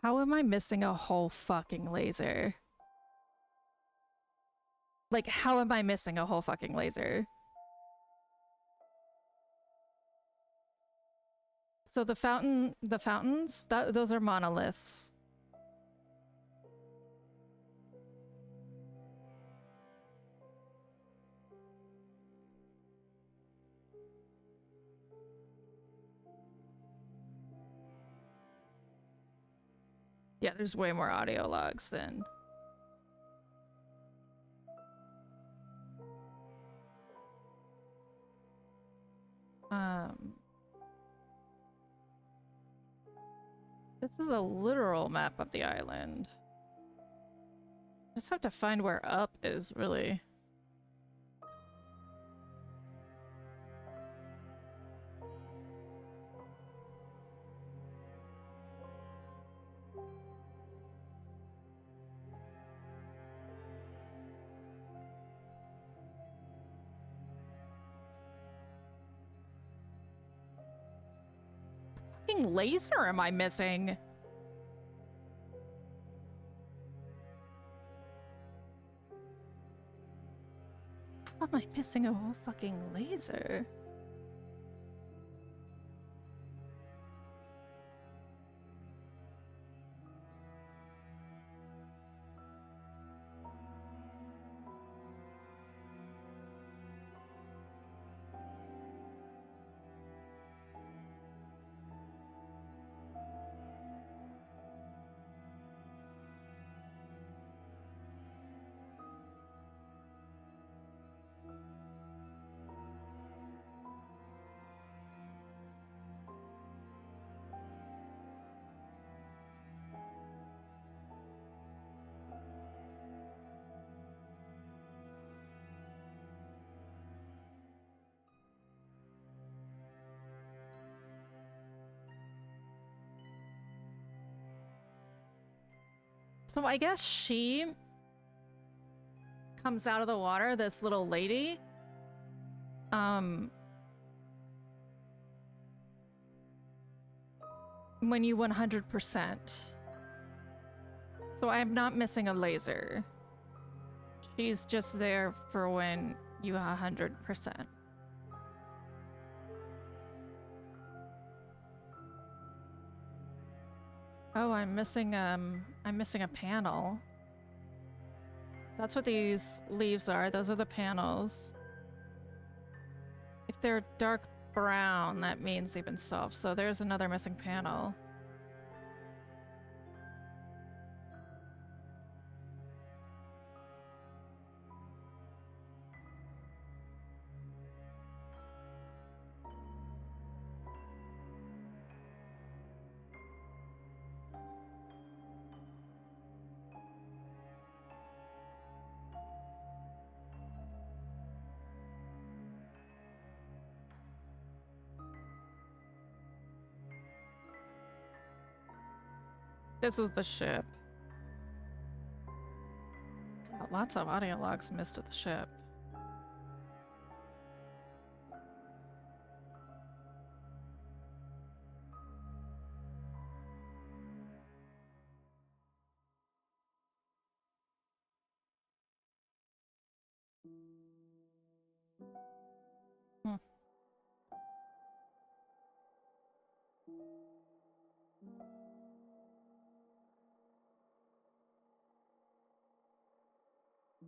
How am I missing a whole fucking laser? Like, how am I missing a whole fucking laser? So the fountains, those are monoliths. Yeah, there's way more audio logs than... This is a literal map of the island. Just have to find where up is, really. What fucking laser am I missing? How am I missing a whole fucking laser? So I guess she comes out of the water, this little lady. When you 100%. So I'm not missing a laser. She's just there for when you 100%. Oh, I'm missing a panel. That's what these leaves are. Those are the panels. If they're dark brown, that means they've been solved. So there's another missing panel. This is the ship. Lots of audio logs missed at the ship.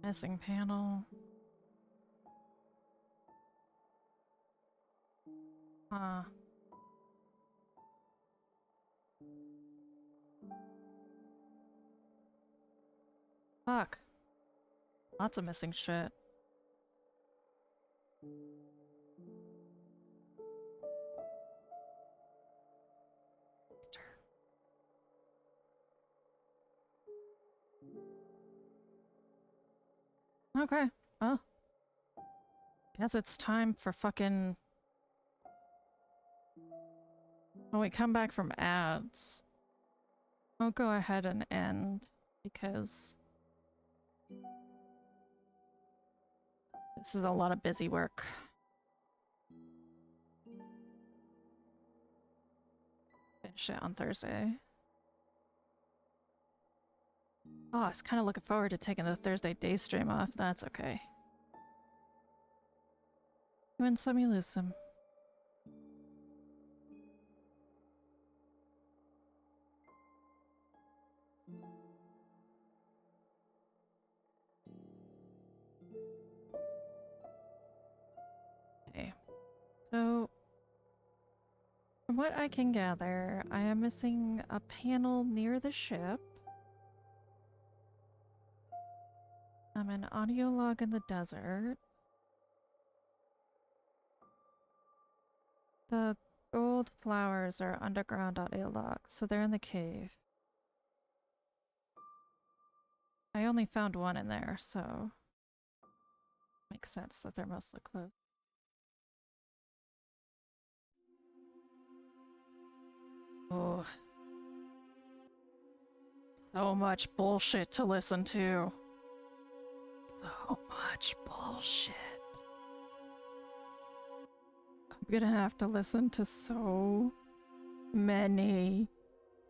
Missing panel. Fuck. Lots of missing shit. Okay. Well, guess it's time for fucking... When we come back from ads, I'll go ahead and end, because this is a lot of busy work. Finish it on Thursday. Oh, I was kind of looking forward to taking the Thursday day stream off. That's okay. You win some, you lose some. Okay. So, from what I can gather, I am missing a panel near the ship. I'm an audio log in the desert. The gold flowers are underground audio logs, so they're in the cave. I only found one in there, so makes sense that they're mostly closed. Oh. So much bullshit to listen to. So much bullshit. I'm gonna have to listen to so many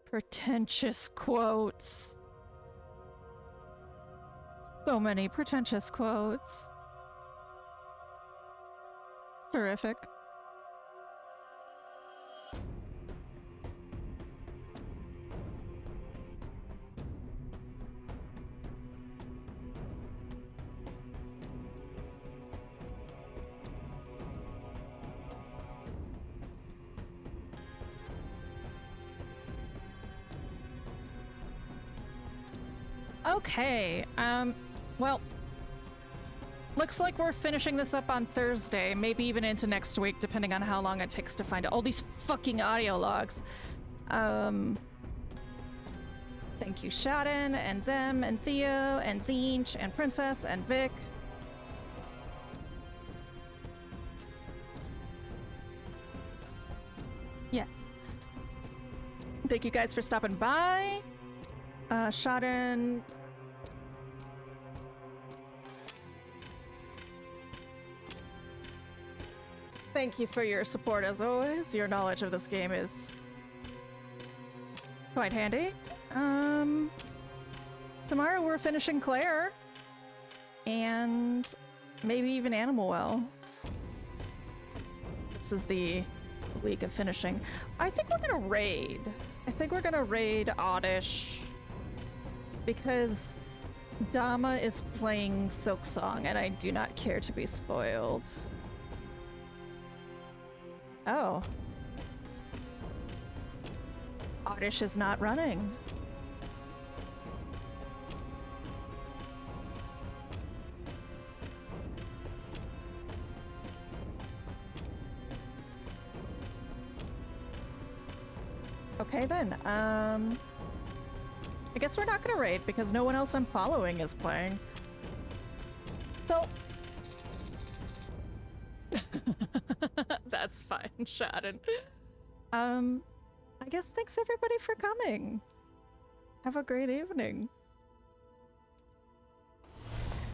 pretentious quotes. So many pretentious quotes. Terrific. Okay, well, looks like we're finishing this up on Thursday, maybe even into next week, depending on how long it takes to find all these fucking audio logs. Thank you, Shaden, and Zem, and Theo, and Zinch, and Princess, and Vic. Yes. Thank you guys for stopping by. Shaden. Thank you for your support as always. Your knowledge of this game is quite handy. Tomorrow we're finishing Claire. And maybe even Animal Well. This is the week of finishing. I think we're gonna raid. I think we're gonna raid Oddish. Because Dama is playing Silksong and I do not care to be spoiled. Oh. Oddish is not running. Okay then, I guess we're not gonna raid because no one else I'm following is playing. So... That's fine, Shaden. I guess thanks everybody for coming. Have a great evening.